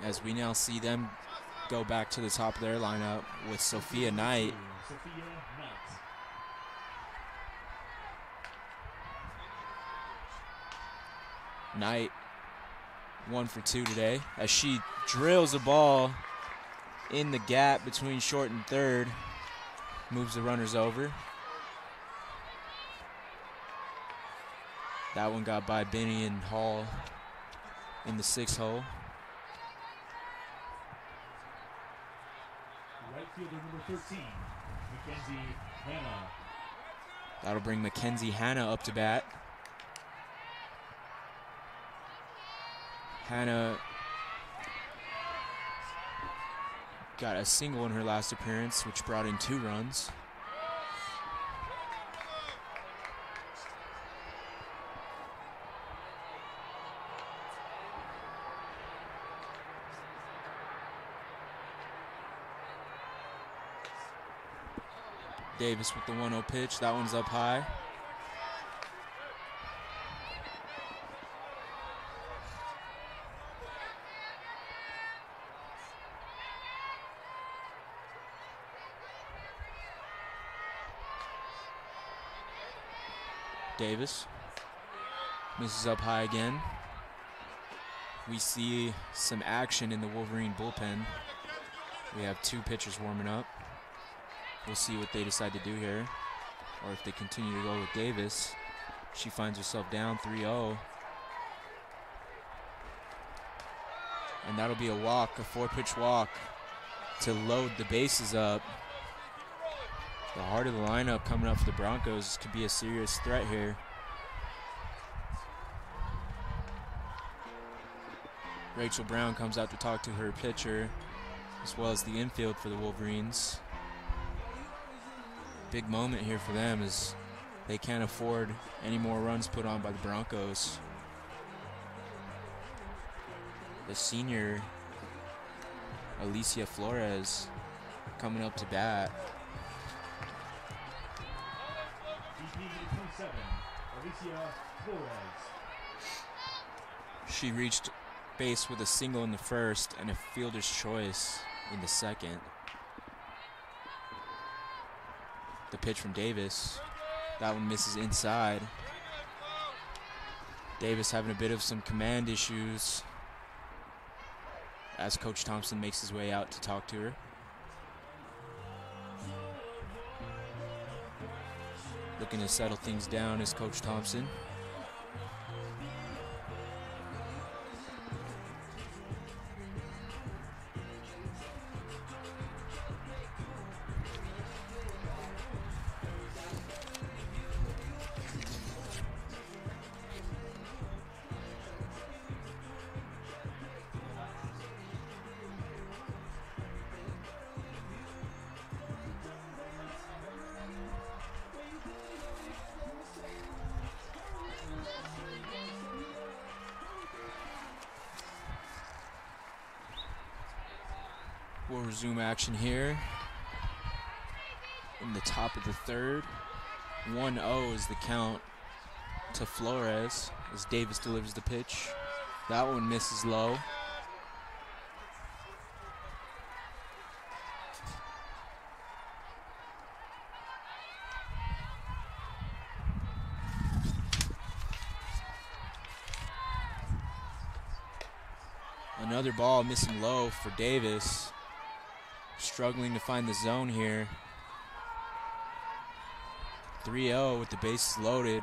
As we now see them go back to the top of their lineup with Sophia Knight. Knight 1 for 2 today as she drills a ball in the gap between short and third. Moves the runners over. That one got by Benny and Hall in the 6th hole. Right fielder number 13, Mackenzie Hanna. That'll bring Mackenzie Hanna up to bat. Hanna got a single in her last appearance, which brought in 2 runs. Davis with the 1-0 pitch. That one's up high. Davis misses up high again. We see some action in the Wolverine bullpen. We have 2 pitchers warming up. We'll see what they decide to do here, or if they continue to go with Davis. She finds herself down 3-0. And that'll be a walk, a 4-pitch walk to load the bases up. The heart of the lineup coming up for the Broncos could be a serious threat here. Rachel Brown comes out to talk to her pitcher, as well as the infield for the Wolverines. Big moment here for them as they can't afford any more runs put on by the Broncos. The senior, Alicia Flores, coming up to bat. She reached base with a single in the first and a fielder's choice in the second. The pitch from Davis. That one misses inside. Davis having a bit of some command issues as Coach Thompson makes his way out to talk to her. Looking to settle things down is Coach Thompson. We'll resume action here in the top of the third. 1-0 is the count to Flores as Davis delivers the pitch. That one misses low. Another ball missing low for Davis. Struggling to find the zone here. 3-0 with the bases loaded.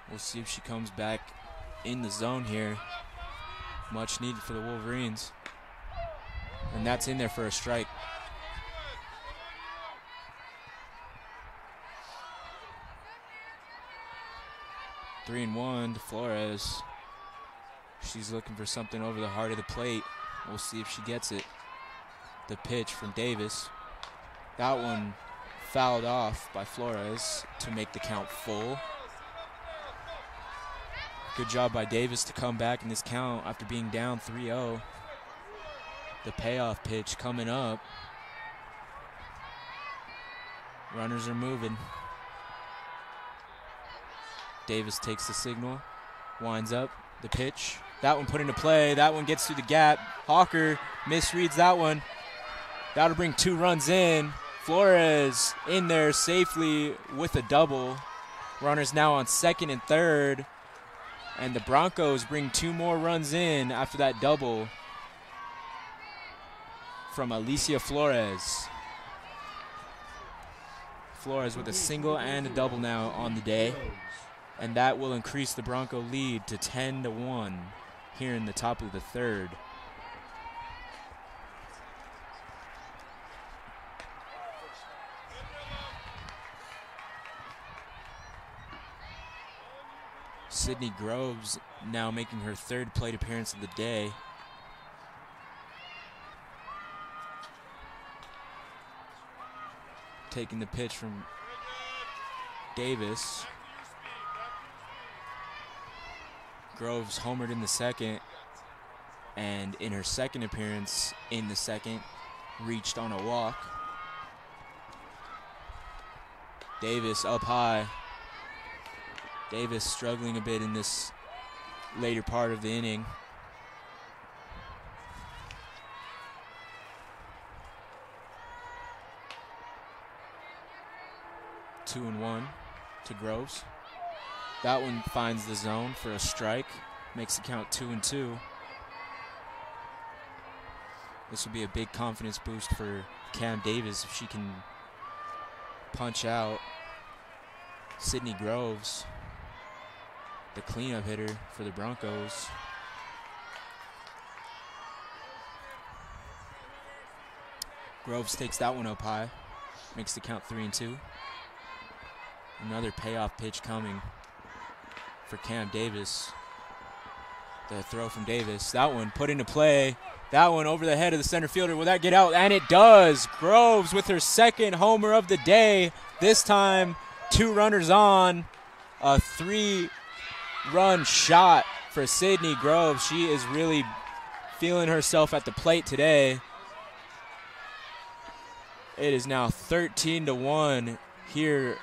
We'll see if she comes back in the zone here. Much needed for the Wolverines. And that's in there for a strike. Three and one to Flores. She's looking for something over the heart of the plate. We'll see if she gets it. The pitch from Davis. That one fouled off by Flores to make the count full. Good job by Davis to come back in this count after being down 3-0. The payoff pitch coming up. Runners are moving. Davis takes the signal, winds up the pitch. That one put into play. That one gets through the gap. Hawker misreads that one. That'll bring 2 runs in. Flores in there safely with a double. Runners now on second and third. And the Broncos bring 2 more runs in after that double from Alicia Flores. Flores with a single and a double now on the day. And that will increase the Bronco lead to 10-1 here in the top of the third. Sydney Groves now making her 3rd plate appearance of the day. Taking the pitch from Davis. Groves homered in the second, and in her 2nd appearance in the second, reached on a walk. Davis up high. Davis struggling a bit in this later part of the inning. Two and one to Groves. That one finds the zone for a strike. Makes the count 2-2. This will be a big confidence boost for Cam Davis if she can punch out Sydney Groves, the cleanup hitter for the Broncos. Groves takes that one up high. Makes the count 3-2. Another payoff pitch coming for Cam Davis. The throw from Davis. That one put into play. That one over the head of the center fielder. Will that get out? And it does. Groves with her 2nd homer of the day. This time, 2 runners on. A 3-run shot for Sydney Groves. She is really feeling herself at the plate today. It is now 13-1 here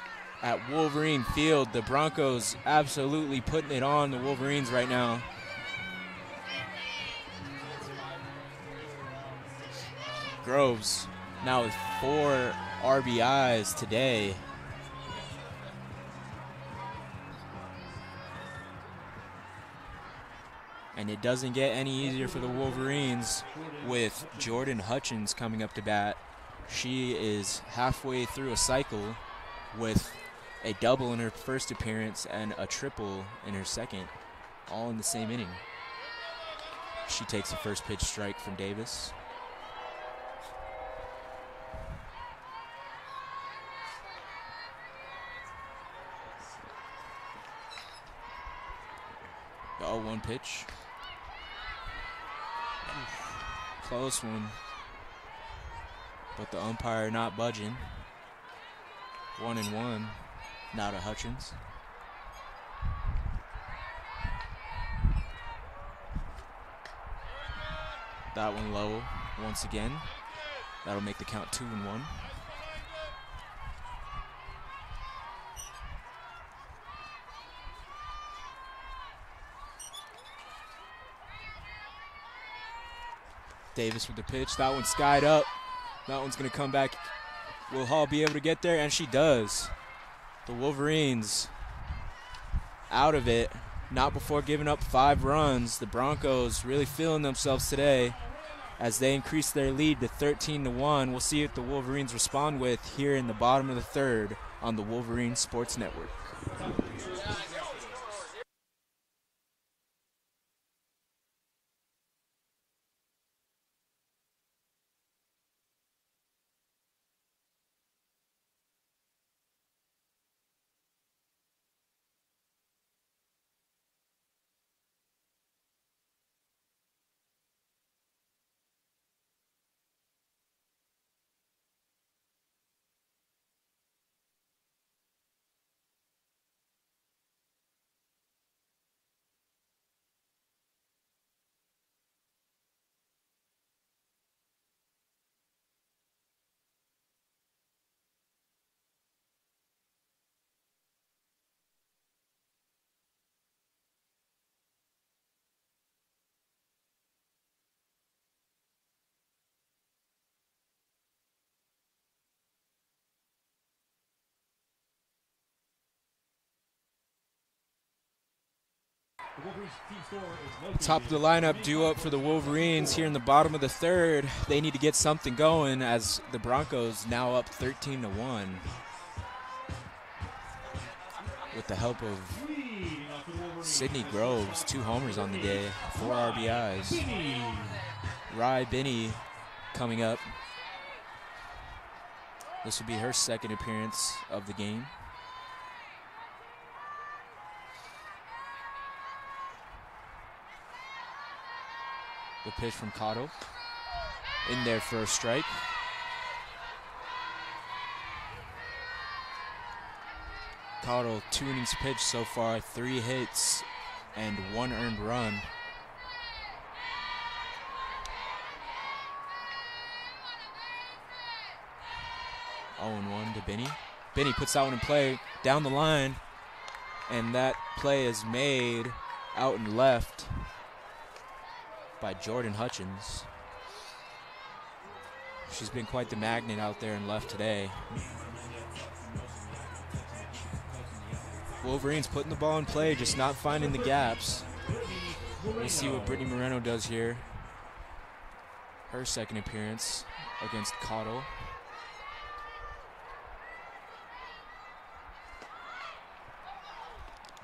at Wolverine Field. The Broncos absolutely putting it on the Wolverines right now. Groves now with 4 RBIs today. And it doesn't get any easier for the Wolverines with Jordan Hutchins coming up to bat. She is halfway through a cycle with a double in her 1st appearance and a triple in her 2nd, all in the same inning. She takes the first pitch strike from Davis. The 0-1 pitch. Close one. But the umpire not budging. 1-1 now to Hutchins. That one low once again. That'll make the count 2-1. Davis with the pitch. That one's skied up. That one's going to come back. Will Hall be able to get there? And she does. The Wolverines out of it. Not before giving up 5 runs. The Broncos really feeling themselves today as they increase their lead to 13-1. We'll see what the Wolverines respond with here in the bottom of the third on the Wolverine Sports Network. Top of the lineup due up for the Wolverines here in the bottom of the third. They need to get something going as the Broncos now up 13-1. With the help of Sydney Groves, 2 homers on the day, 4 RBIs. Rye Binney coming up. This will be her second appearance of the game. The pitch from Cotto. In there for a strike. Cotto, 2 innings pitched so far, 3 hits and 1 earned run. Oh, and 1 to Benny. Benny puts that one in play down the line, and that play is made out and left by Jordan Hutchins. She's been quite the magnet out there in left today. Wolverines putting the ball in play, just not finding the gaps. We'll see what Brittany Moreno does here. Her second appearance against Cotto.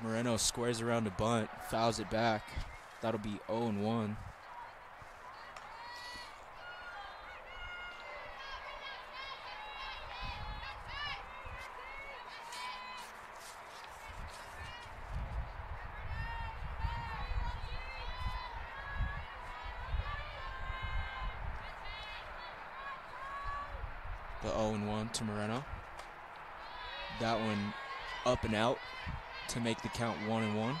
Moreno squares around a bunt, fouls it back. That'll be 0-1. The 0-1 to Moreno. That one up and out to make the count 1-1.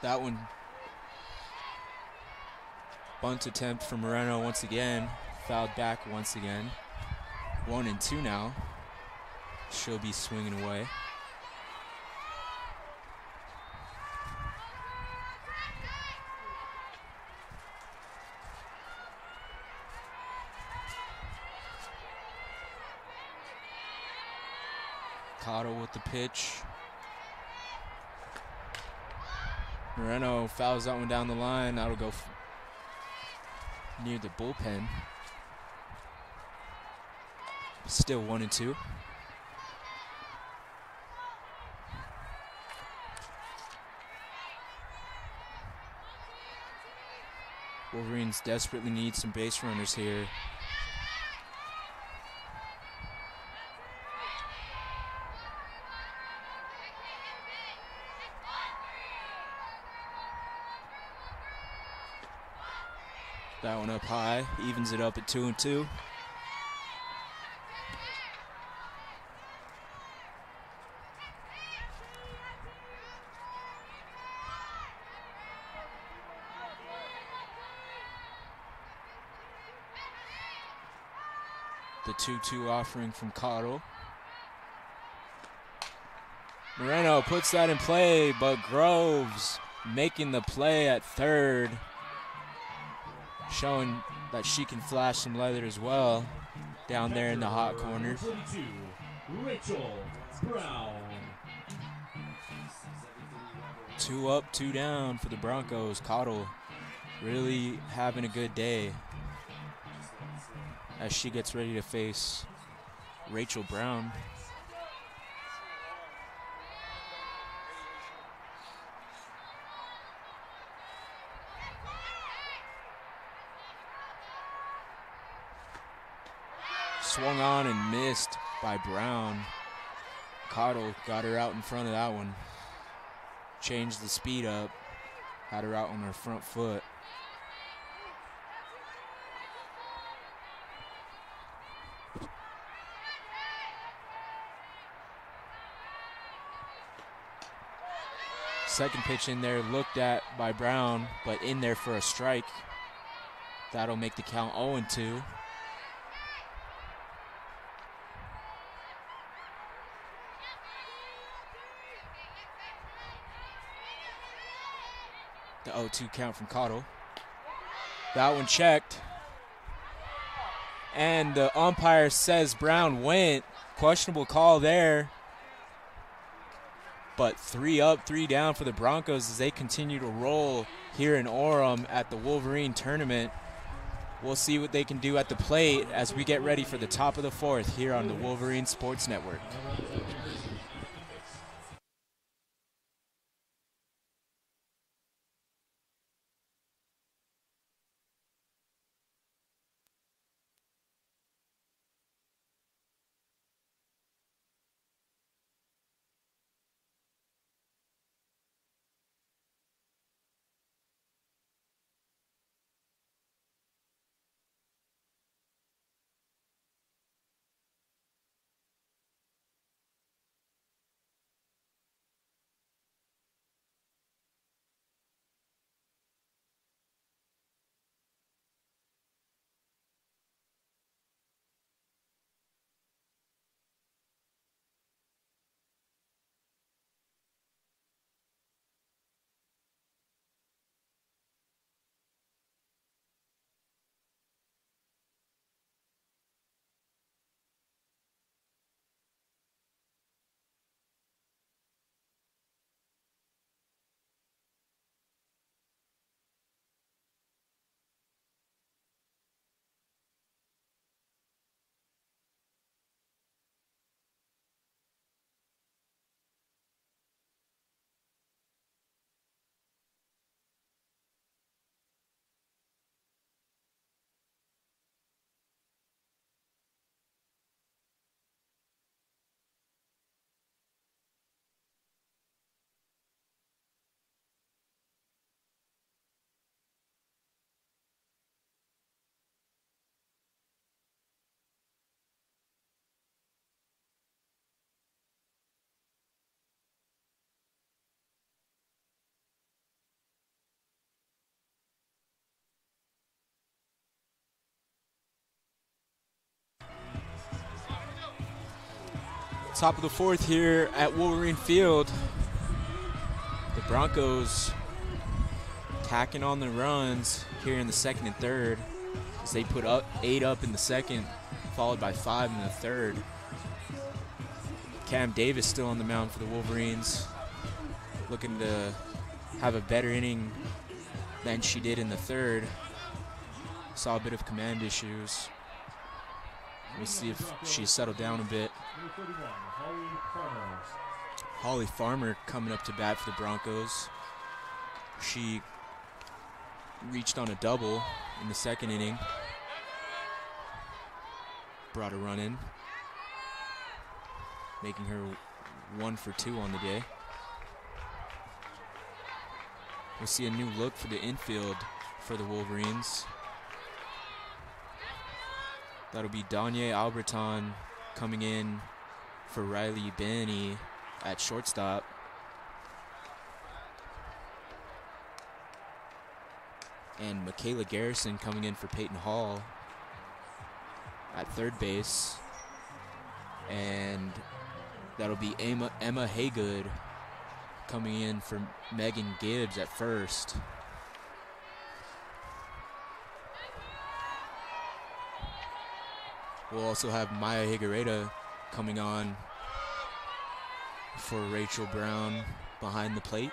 That one, bunt attempt from Moreno once again, fouled back once again. 1-2 now. She'll be swinging away. Cotto with the pitch. Moreno fouls that one down the line. That'll go near the bullpen. Still 1-2. Wolverines desperately need some base runners here. That one up high, evens it up at 2-2. The 2-2 offering from Cottle. Moreno puts that in play, but Groves making the play at third, showing that she can flash some leather as well down there in the hot corner. 32, Rachel Brown. 2 up, 2 down for the Broncos. Cottle really having a good day as she gets ready to face Rachel Brown. Swung on and missed by Brown. Cottle got her out in front of that one. Changed the speed up, had her out on her front foot. Second pitch in there, looked at by Brown, but in there for a strike. That'll make the count 0-2. The 0-2 count from Cottle. That one checked. And the umpire says Brown went. Questionable call there. But 3 up, 3 down for the Broncos as they continue to roll here in Orem at the Wolverine tournament. We'll see what they can do at the plate as we get ready for the top of the 4th here on the Wolverine Sports Network. Top of the 4th here at Wolverine Field. The Broncos tacking on the runs here in the 2nd and 3rd as they put up 8 up in the 2nd, followed by 5 in the 3rd. Cam Davis still on the mound for the Wolverines, looking to have a better inning than she did in the 3rd. Saw a bit of command issues. We'll see if she's settled down a bit. Holly Farmer coming up to bat for the Broncos. She reached on a double in the 2nd inning. Brought a run in, making her 1 for 2 on the day. We'll see a new look for the infield for the Wolverines. That'll be Danye Alberton coming in for Riley Benny at shortstop. And Michaela Garrison coming in for Peyton Hall at third base. And that'll be Emma Haygood coming in for Megan Gibbs at first. We'll also have Maya Higuereta coming on for Rachel Brown behind the plate.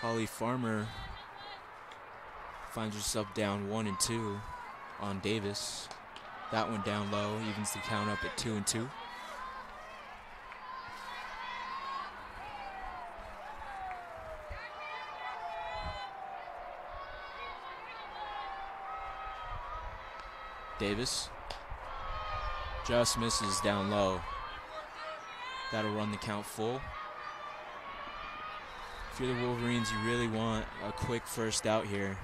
Holly Farmer finds herself down 1-2 on Davis. That one down low, evens the count up at 2-2. Davis just misses down low. That'll run the count full. If you're the Wolverines, you really want a quick first out here,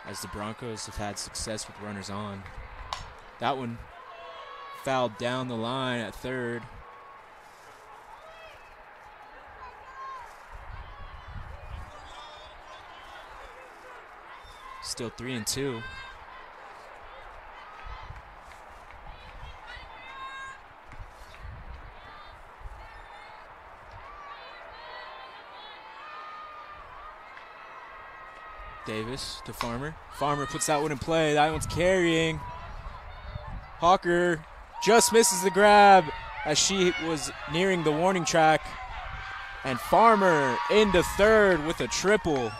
as the Broncos have had success with runners on. That one fouled down the line at third. Still 3-2. Davis to Farmer. Farmer puts that one in play. That one's carrying. Hawker just misses the grab as she was nearing the warning track. And Farmer into third with a triple.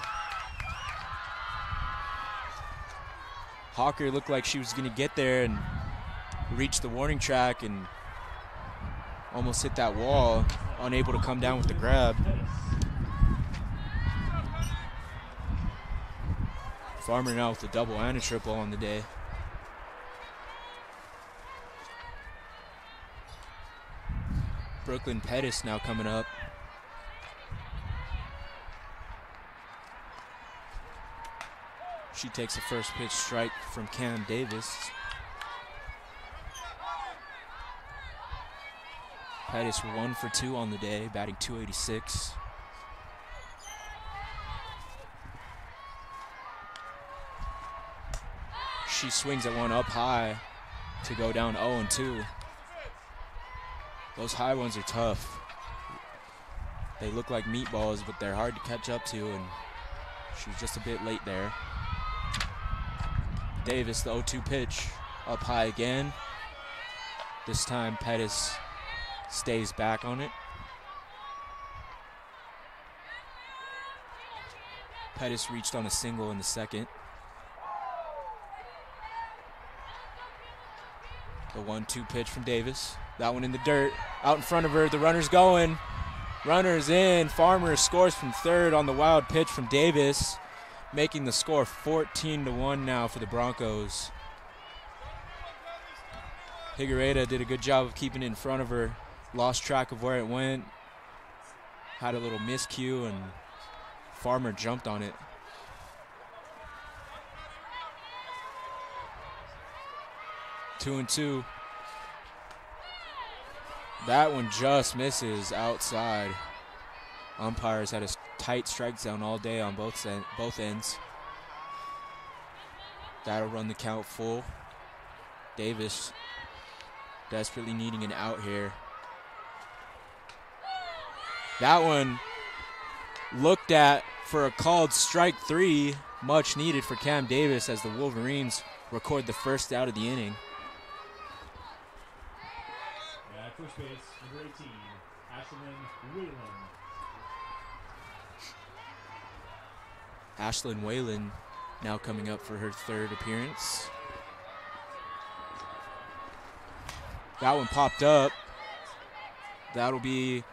Hawker looked like she was going to get there and reach the warning track and almost hit that wall, unable to come down with the grab. Farmer now with a double and a triple on the day. Brooklyn Pettis now coming up. She takes a first pitch strike from Cam Davis. Pettis 1 for 2 on the day, batting .286. She swings at one up high to go down 0-2. Those high ones are tough. They look like meatballs, but they're hard to catch up to, and she's just a bit late there. Davis, the 0-2 pitch, up high again. This time Pettis stays back on it. Pettis reached on a single in the second. The 1-2 pitch from Davis. That one in the dirt, out in front of her. The runner's going. Runner's in. Farmer scores from third on the wild pitch from Davis, making the score 14-1 now for the Broncos. Higuereta did a good job of keeping it in front of her. Lost track of where it went. Had a little miscue, and Farmer jumped on it. Two and two. That one just misses outside. Umpires had a tight strike zone all day on both ends. That'll run the count full. Davis desperately needing an out here. That one looked at for a called strike 3, much needed for Cam Davis as the Wolverines record the first out of the inning. At first base, number 18, Ashlyn Whalen. Ashlyn Whalen now coming up for her third appearance. That one popped up. That'll be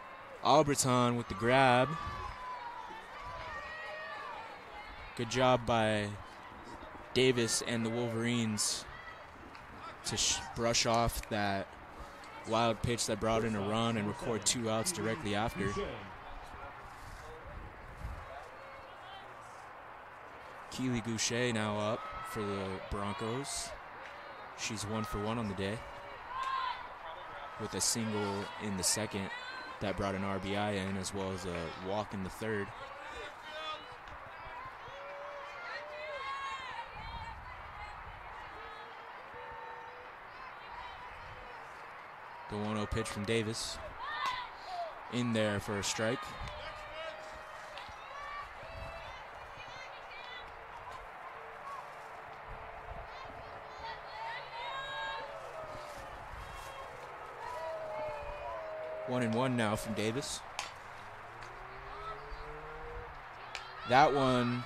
Alberton with the grab. Good job by Davis and the Wolverines to brush off that wild pitch that brought in a run and record 2 outs directly after. Keely Goucher now up for the Broncos. She's 1 for 1 on the day with a single in the second that brought an RBI in, as well as a walk in the third. The 1-0 pitch from Davis. In there for a strike. One and one now from Davis. That one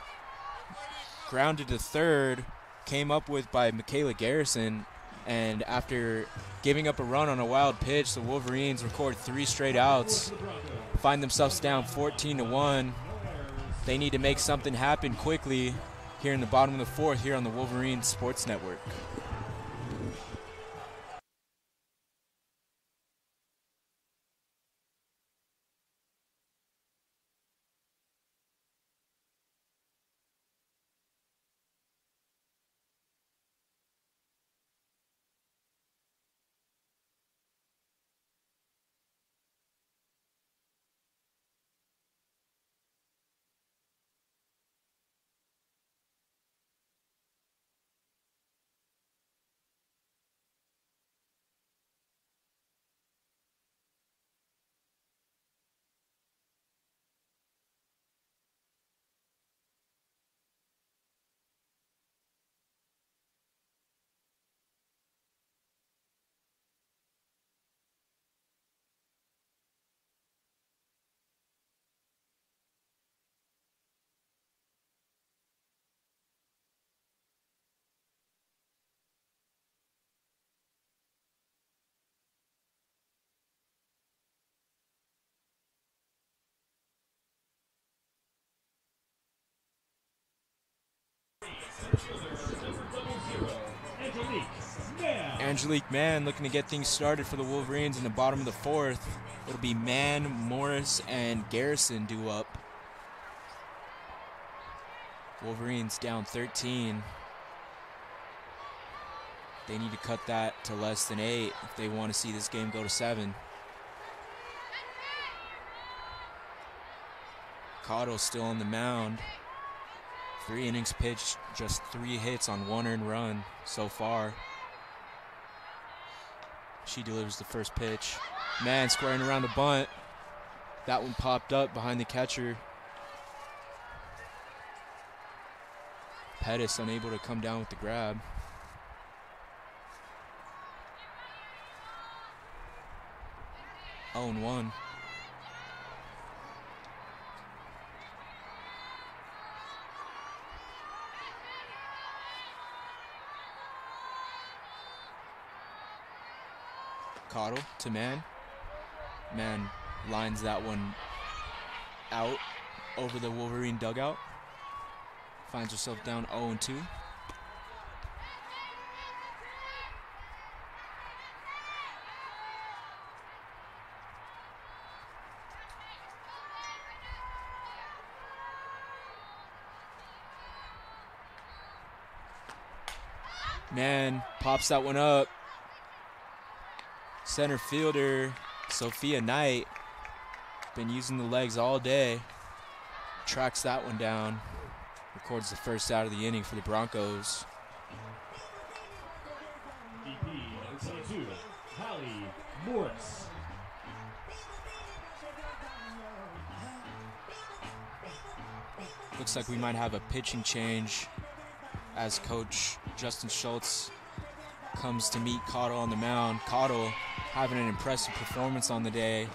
grounded to third, came up with by Michaela Garrison, and after giving up a run on a wild pitch, the Wolverines record 3 straight outs, find themselves down 14-1. They need to make something happen quickly here in the bottom of the fourth here on the Wolverine Sports Network. Angelique Mann looking to get things started for the Wolverines in the bottom of the fourth. It'll be Mann, Morris, and Garrison due up. Wolverines down 13. They need to cut that to less than 8 if they want to see this game go to 7. Cotto still on the mound. 3 innings pitched, just 3 hits on 1 earned run so far. She delivers the first pitch. Man squaring around the bunt. That one popped up behind the catcher. Pettis unable to come down with the grab. Oh, and 1. Cotto to Mann. Mann lines that one out over the Wolverine dugout. Finds herself down 0-2. Mann pops that one up. Center fielder Sophia Knight, been using the legs all day, tracks that one down, records the first out of the inning for the Broncos. BP number 22, Hallie Morris. Looks like we might have a pitching change as Coach Justin Schultz comes to meet Cotto on the mound. Cotto having an impressive performance on the day.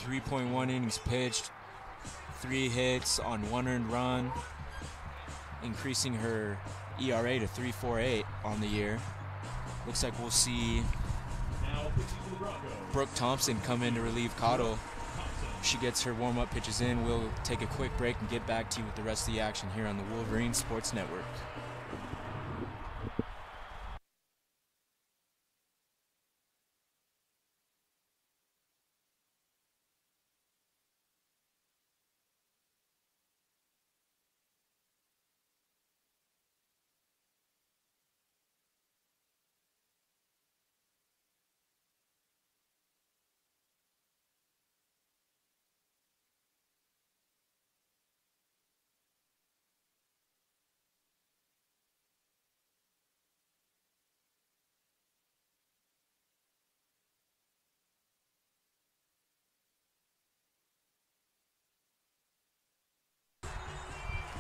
3.1 innings pitched, 3 hits on 1 earned run, increasing her ERA to 3.48 on the year. Looks like we'll see Brooke Thompson come in to relieve Cotto. She gets her warm-up pitches in. We'll take a quick break and get back to you with the rest of the action here on the Wolverine Sports Network.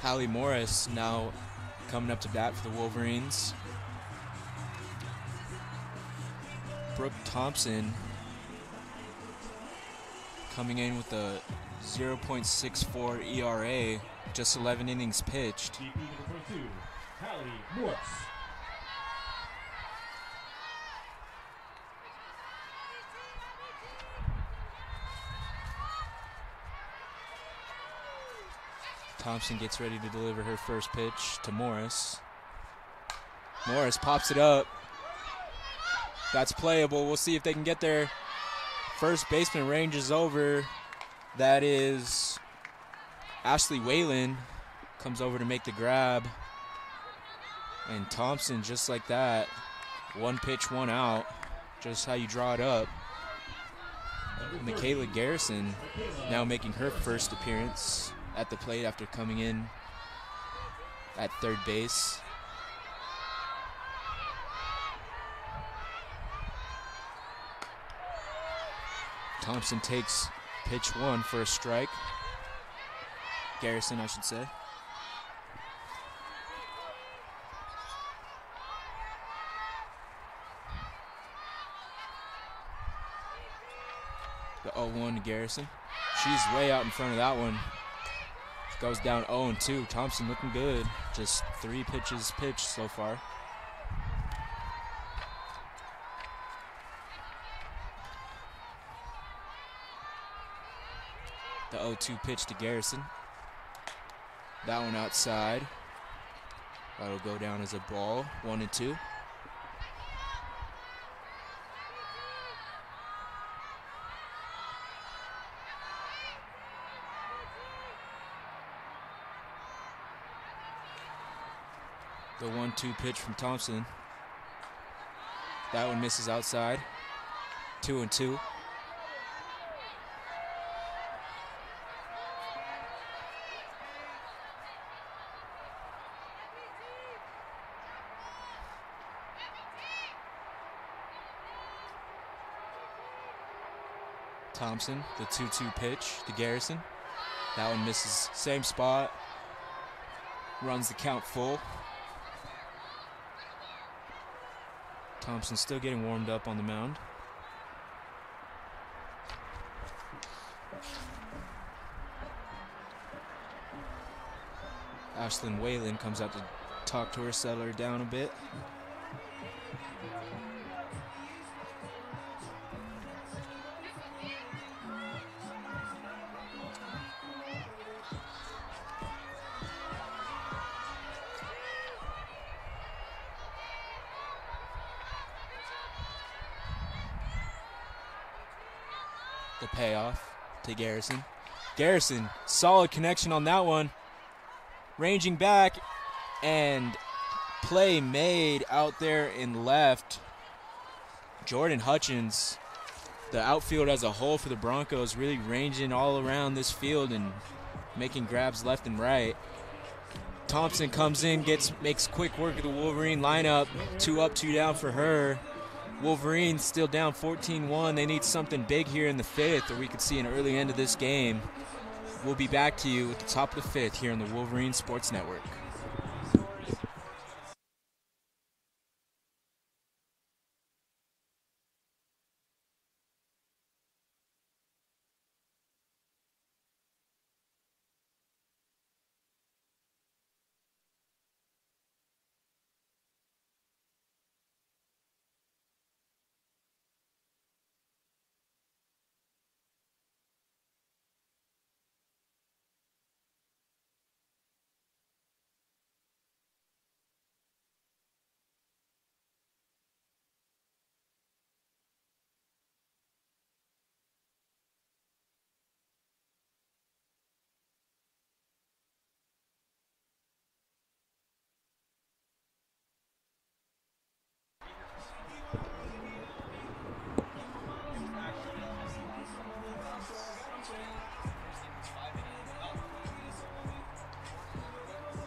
Hallie Morris now coming up to bat for the Wolverines. Brooke Thompson coming in with a 0.64 ERA, just 11 innings pitched. DP number 22, Hallie Morris. Thompson gets ready to deliver her first pitch to Morris. Morris pops it up. That's playable. We'll see if they can get there. First baseman ranges over. That is Ashley Whalen. Comes over to make the grab. And Thompson, just like that, one pitch, one out. Just how you draw it up. Michaela Garrison now making her first appearance at the plate after coming in at third base. Thompson takes pitch one for a strike. Garrison, I should say. The 0-1 to Garrison. She's way out in front of that one. Goes down 0-2. Thompson looking good. Just 3 pitches pitched so far. The 0-2 pitch to Garrison. That one outside. That'll go down as a ball. 1-2. The 1-2 pitch from Thompson. That one misses outside. 2-2. Thompson, the 2-2 pitch to Garrison. That one misses, same spot. Runs the count full. Thompson still getting warmed up on the mound. Ashlyn Whalen comes out to talk to her, settle her down a bit. The payoff to Garrison. Garrison, solid connection on that one. Ranging back, and play made out there in left. Jordan Hutchins, the outfield as a whole for the Broncos, really ranging all around this field and making grabs left and right. Thompson comes in, makes quick work of the Wolverine lineup. 2 up, 2 down for her. Wolverines still down 14-1. They need something big here in the 5th, or we could see an early end of this game. We'll be back to you at the top of the 5th here on the Wolverine Sports Network.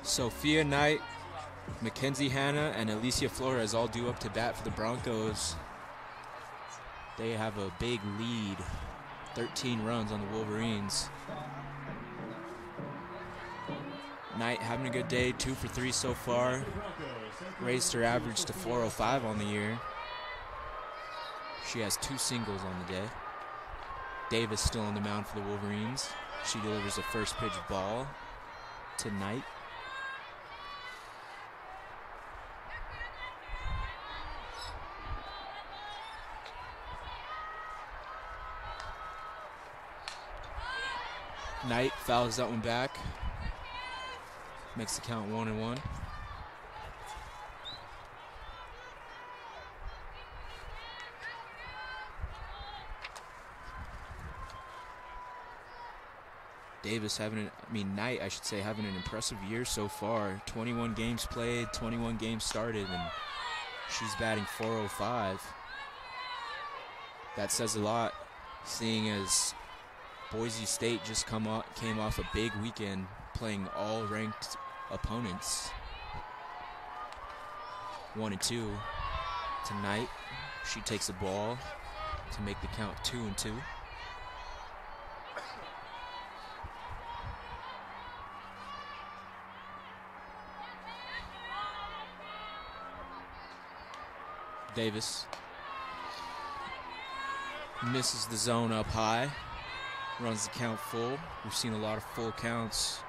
Sophia Knight, Mackenzie Hanna, and Alicia Flores all due up to bat for the Broncos. They have a big lead, 13 runs on the Wolverines. Knight having a good day, 2 for 3 so far. Raised her average to 405 on the year. She has 2 singles on the day. Davis still on the mound for the Wolverines. She delivers a first pitch ball to Knight. Knight fouls that one back. Makes the count 1-1. Davis Knight, I should say, having an impressive year so far. 21 games played, 21 games started, and she's batting 405. That says a lot, seeing as Boise State just came off a big weekend playing all ranked opponents. 1-2 tonight. She takes the ball to make the count 2-2. Davis misses the zone up high, runs the count full. We've seen a lot of full counts.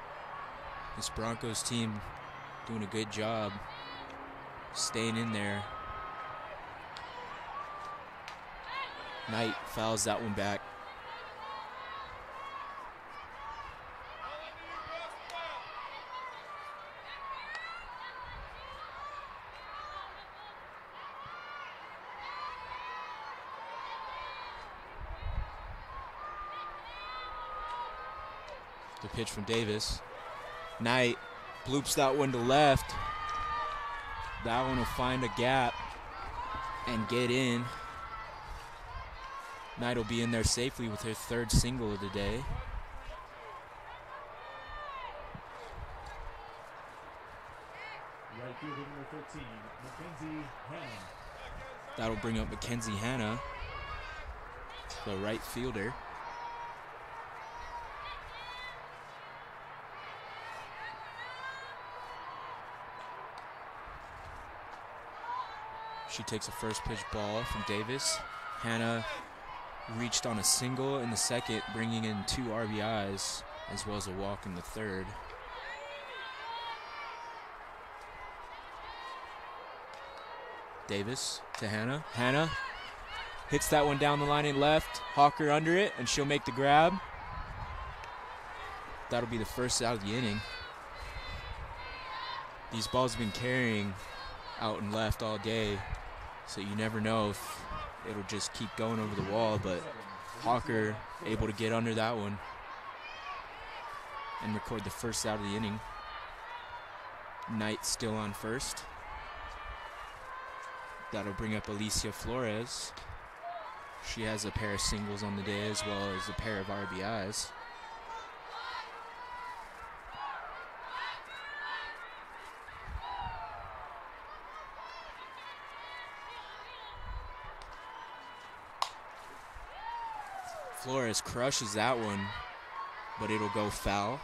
This Broncos team doing a good job staying in there. Knight fouls that one back. The pitch from Davis. Knight bloops that one to left. That one will find a gap and get in. Knight will be in there safely with her 3rd single of the day. Right fielder number 13, Mackenzie Hannah. That'll bring up Mackenzie Hannah, the right fielder. She takes a first pitch ball from Davis. Hannah reached on a single in the 2nd, bringing in 2 RBIs, as well as a walk in the 3rd. Davis to Hannah. Hannah hits that one down the line and left. Hawker under it, and she'll make the grab. That'll be the first out of the inning. These balls have been carrying out and left all day, so you never know if it'll just keep going over the wall, but Hawker able to get under that one and record the first out of the inning. Knight still on first. That'll bring up Alicia Flores. She has a pair of singles on the day as well as a pair of RBIs. Flores crushes that one, but it'll go foul.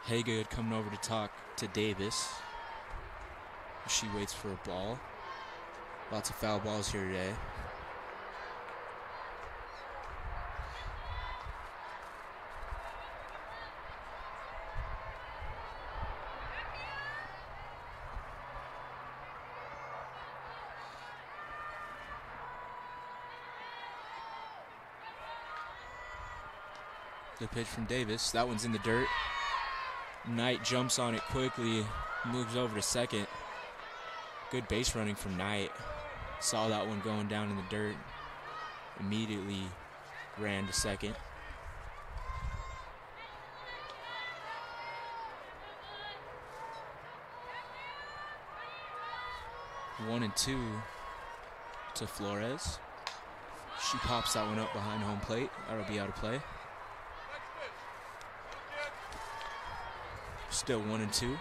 Haygood coming over to talk to Davis. She waits for a ball. Lots of foul balls here today. The pitch from Davis. That one's in the dirt. Knight jumps on it quickly, moves over to 2nd. Good base running from Knight. Saw that one going down in the dirt. Immediately ran to 2nd. One and 2 to Flores. She pops that one up behind home plate. That'll be out of play. Still 1 and 2.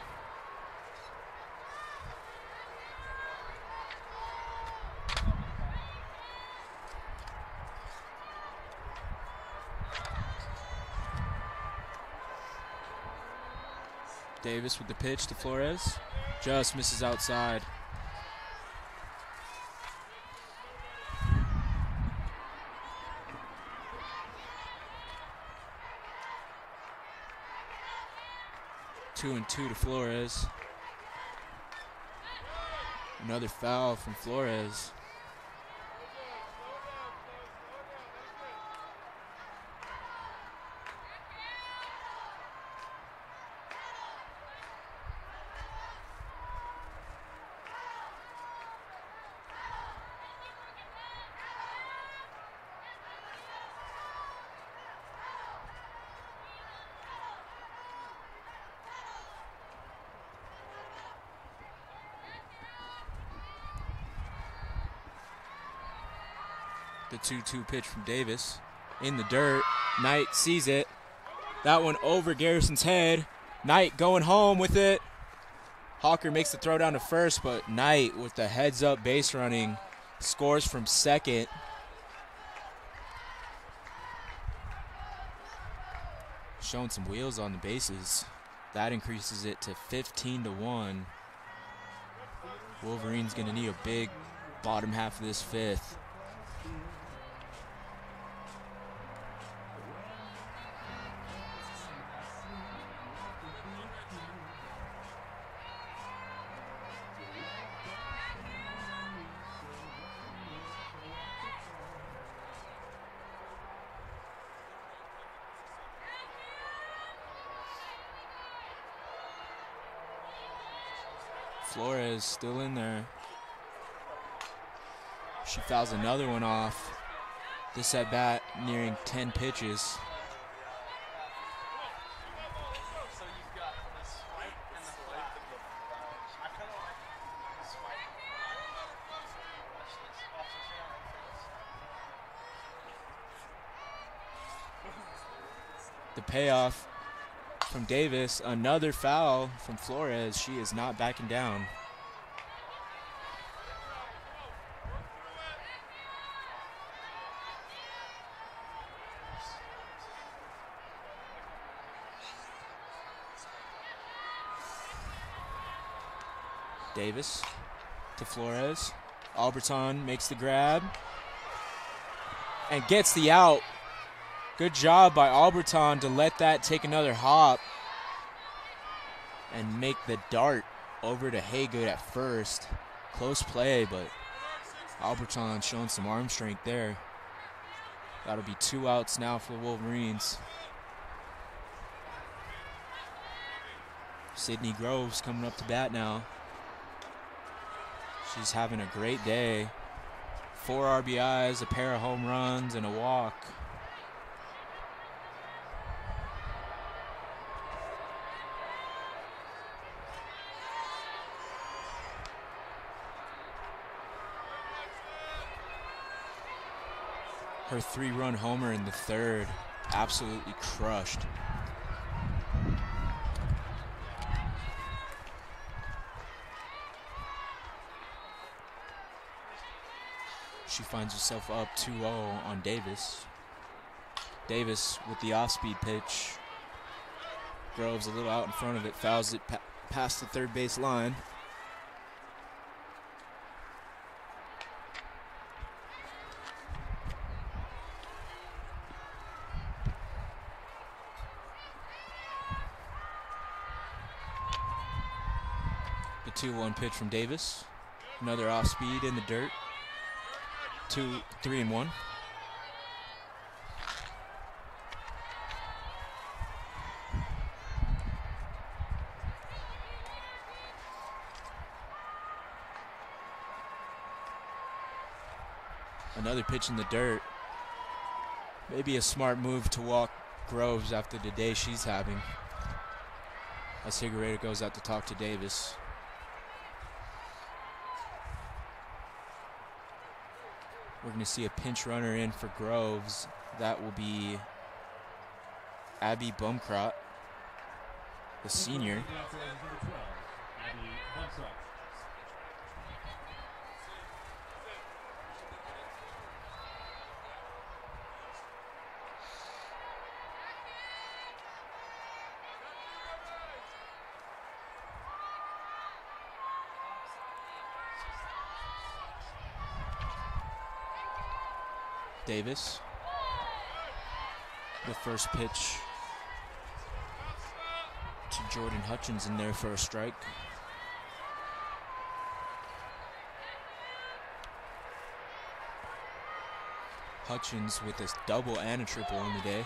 Davis with the pitch to Flores. Just misses outside. Two and two to Flores. Another foul from Flores. The 2-2 pitch from Davis. In the dirt. Knight sees it. That one over Garrison's head. Knight going home with it. Hawker makes the throw down to first, but Knight with the heads-up base running scores from second. Showing some wheels on the bases. That increases it to 15-1. Wolverines going to need a big bottom half of this fifth. Flores still in there. She fouls another one off. This at bat nearing 10 pitches. The payoff from Davis, another foul from Flores. She is not backing down. Davis to Flores. Alberton makes the grab and gets the out. Good job by Alberton to let that take another hop and make the dart over to Haygood at first. Close play, but Alberton showing some arm strength there. That'll be 2 outs now for the Wolverines. Sydney Groves coming up to bat now. She's having a great day. 4 RBIs, a pair of home runs, and a walk. Her 3-run homer in the third, absolutely crushed. She finds herself up 2-0 on Davis. Davis with the off-speed pitch. Groves a little out in front of it, fouls it past the third base line. The 2-1 pitch from Davis. Another off-speed in the dirt. 3-1. Another pitch in the dirt. Maybe a smart move to walk Groves after the day she's having. As Higuera goes out to talk to Davis. We're going to see a pinch runner in for Groves. That will be Abby Bumkrot, the senior. Davis. The first pitch to Jordan Hutchins in there for a strike. Hutchins with this double and a triple on the day.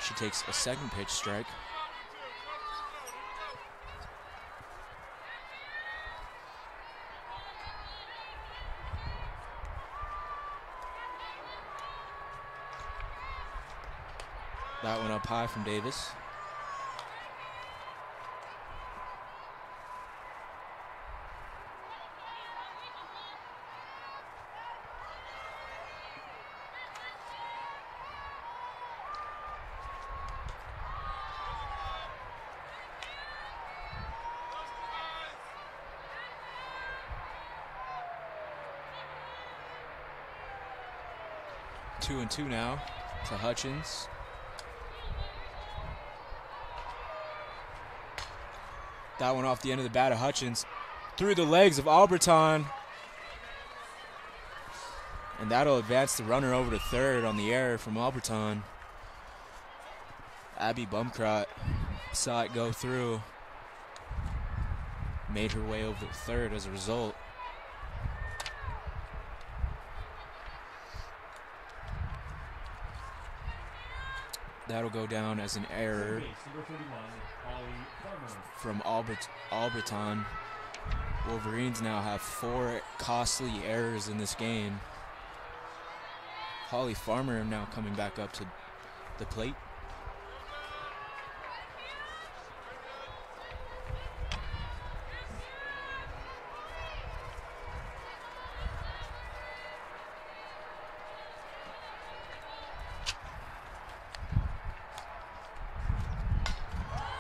She takes a second pitch strike. That one up high from Davis. Two and two now to Hutchins. That one off the end of the bat of Hutchins through the legs of Alberton. And that'll advance the runner over to third on the error from Alberton. Abby Bumcrot saw it go through. Made her way over to third as a result. That'll go down as an error from Alberton. Wolverines now have 4 costly errors in this game. Holly Farmer now coming back up to the plate.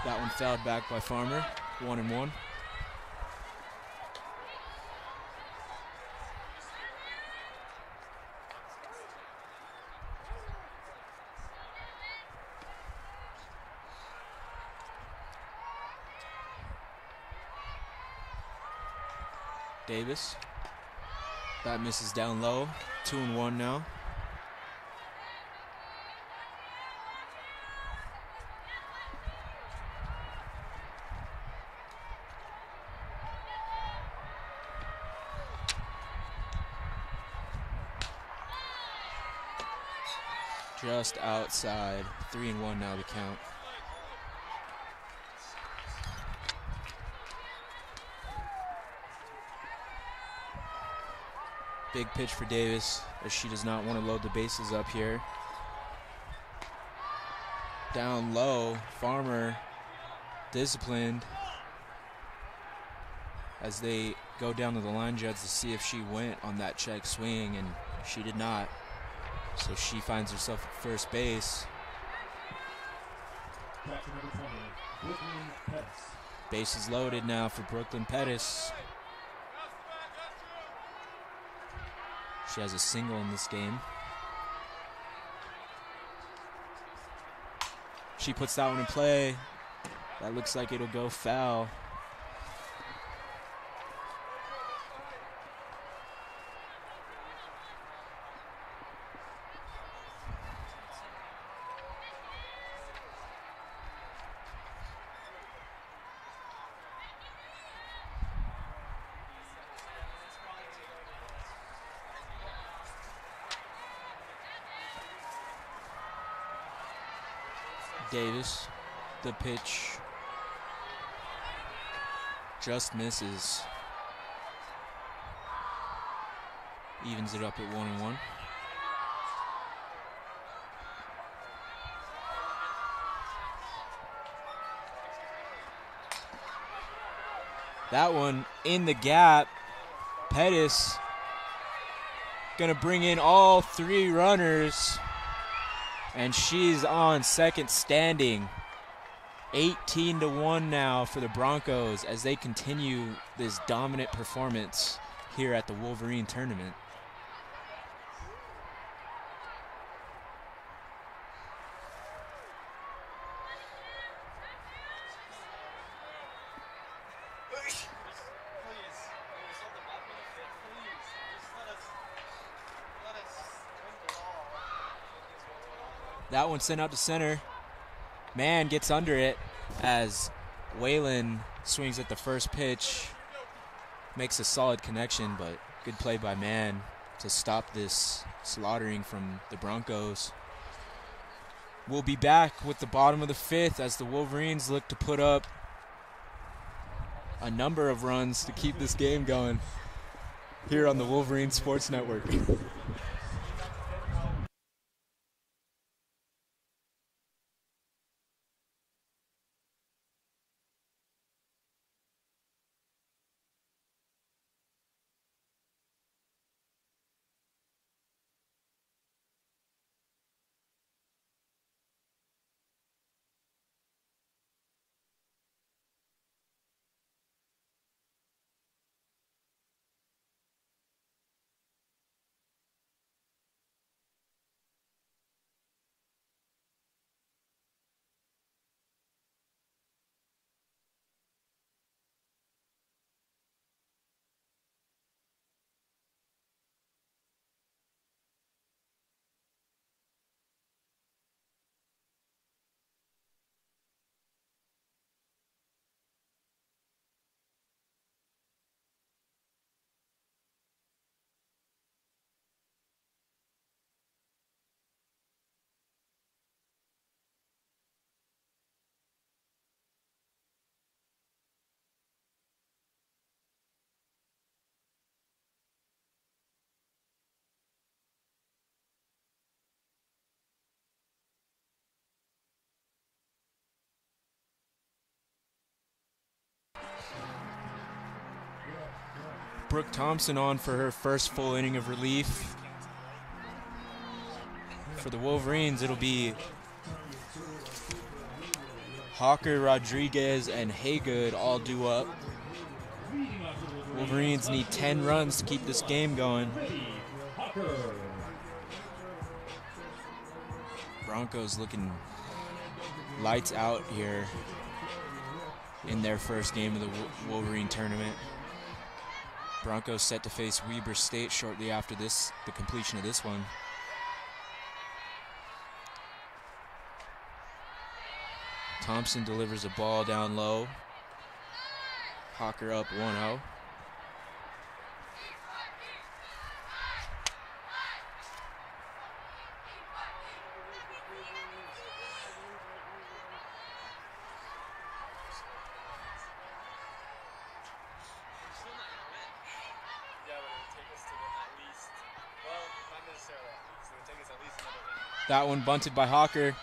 That one fouled back by Farmer, 1-1. Davis, that misses down low, 2-1 now. Just outside, 3-1 now to count. Big pitch for Davis, as she does not want to load the bases up here. Down low, Farmer disciplined as they go down to the line judge to see if she went on that check swing, and she did not. So she finds herself at first base. Bases loaded now for Brooklyn Pettis. She has a single in this game. She puts that one in play. That looks like it'll go foul. Davis, the pitch just misses. Evens it up at 1-1. That one in the gap. Pettis gonna bring in all 3 runners. And she's on second standing. 18-1 now for the Broncos as they continue this dominant performance here at the Wolverine tournament. That one sent out to center. Man gets under it as Waylon swings at the first pitch. Makes a solid connection, but good play by Man to stop this slaughtering from the Broncos. We'll be back with the bottom of the fifth as the Wolverines look to put up a number of runs to keep this game going here on the Wolverine Sports Network. Brooke Thompson on for her first full inning of relief. For the Wolverines, it'll be Hawker, Rodriguez, and Haygood all due up. Wolverines need 10 runs to keep this game going. Broncos looking lights out here in their first game of the Wolverine tournament. Broncos set to face Weber State shortly after the completion of this one. Thompson delivers a ball down low. Hawker up 1-0. That one bunted by Hawker.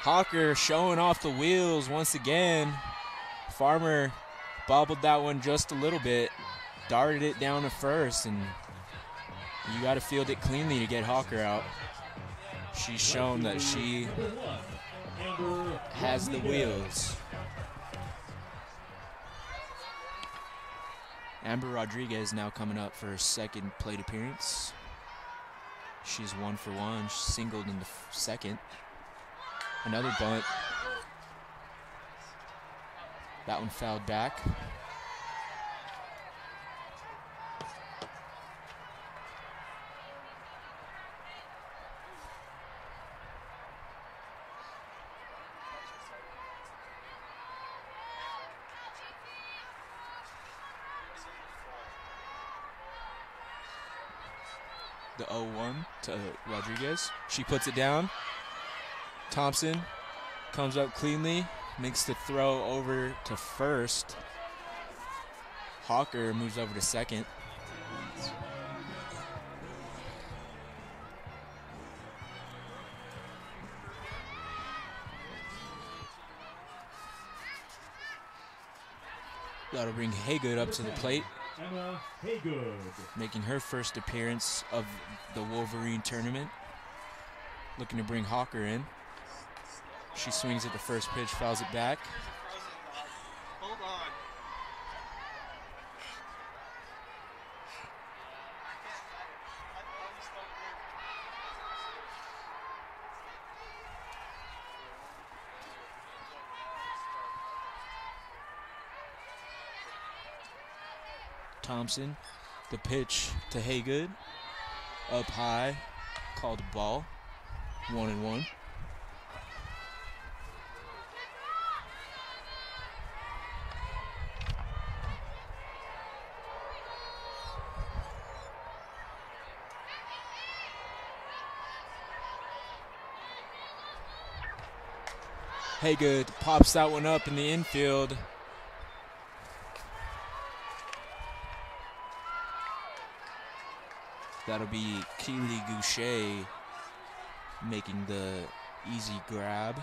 Hawker showing off the wheels once again. Farmer bobbled that one just a little bit, darted it down to first, and you got to field it cleanly to get Hawker out. She's shown that she has the wheels. Amber Rodriguez now coming up for her second plate appearance. She's 1 for 1, singled in the second. Another bunt. That one fouled back. The 0-1 to Rodriguez. She puts it down. Thompson comes up cleanly, makes the throw over to first. Hawker moves over to second. That'll bring Haygood up to the plate. Emma Haygood, making her first appearance of the Wolverine tournament. Looking to bring Hawker in. She swings at the first pitch, fouls it back. Hold on. Thompson, the pitch to Haygood, up high, called a ball. 1-1. Haygood pops that one up in the infield. That'll be Keely Goucher making the easy grab.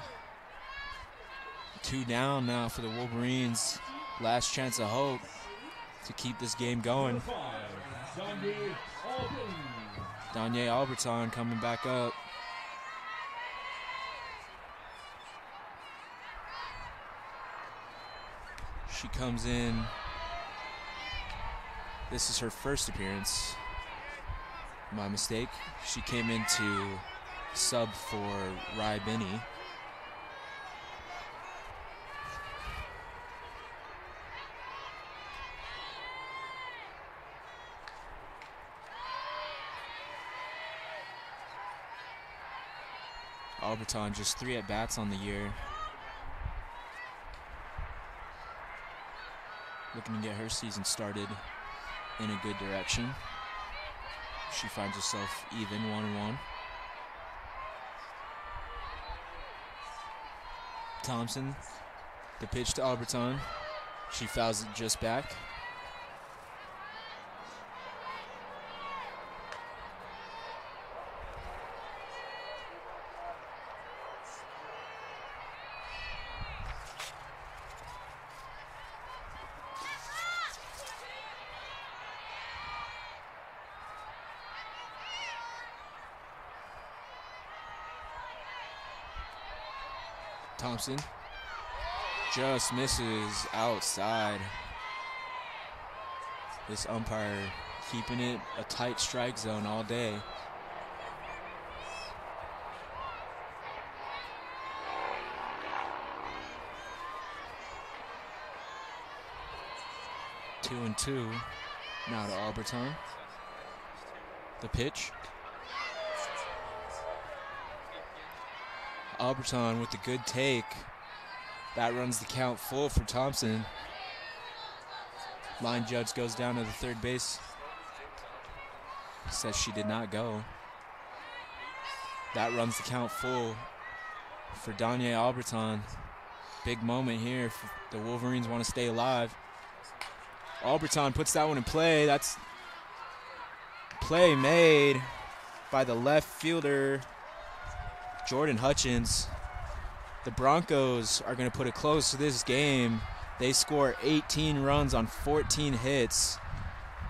2 down now for the Wolverines. Last chance of hope to keep this game going. Danye Alberton coming back up. She comes in. This is her first appearance. My mistake. She came in to sub for Rai Binney. Alberton just 3 at-bats on the year. Looking to get her season started in a good direction. She finds herself even 1-1. Thompson, the pitch to Alberton. She fouls it just back. Thompson just misses outside. This umpire keeping it a tight strike zone all day. Two and two now to Alberton. The pitch. Alberton with the good take. That runs the count full for Thompson. Line judge goes down to the third base. Says she did not go. That runs the count full for Danye Alberton. Big moment here if the Wolverines want to stay alive. Alberton puts that one in play. That's play made by the left fielder, Jordan Hutchins. The Broncos are going to put a close to this game. They score 18 runs on 14 hits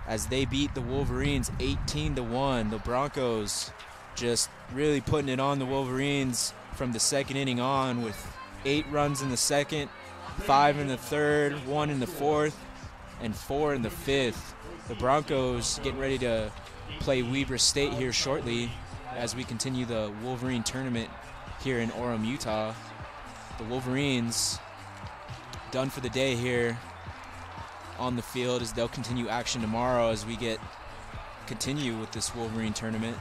as they beat the Wolverines 18-1. The Broncos just really putting it on the Wolverines from the second inning on with 8 runs in the second, 5 in the third, 1 in the fourth, and 4 in the fifth. The Broncos getting ready to play Weber State here shortly as we continue the Wolverine tournament here in Orem, Utah. The Wolverines done for the day here on the field as they'll continue action tomorrow as we continue with this Wolverine tournament.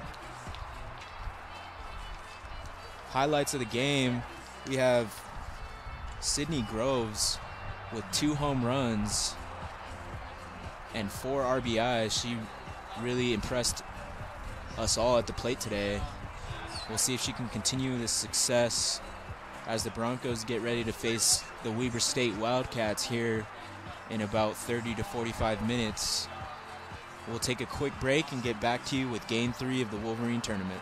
Highlights of the game, we have Sydney Groves with 2 home runs and 4 RBIs. She really impressed us all at the plate today. We'll see if she can continue this success as the Broncos get ready to face the Weber State Wildcats here in about 30 to 45 minutes. We'll take a quick break and get back to you with Game 3 of the Wolverine tournament.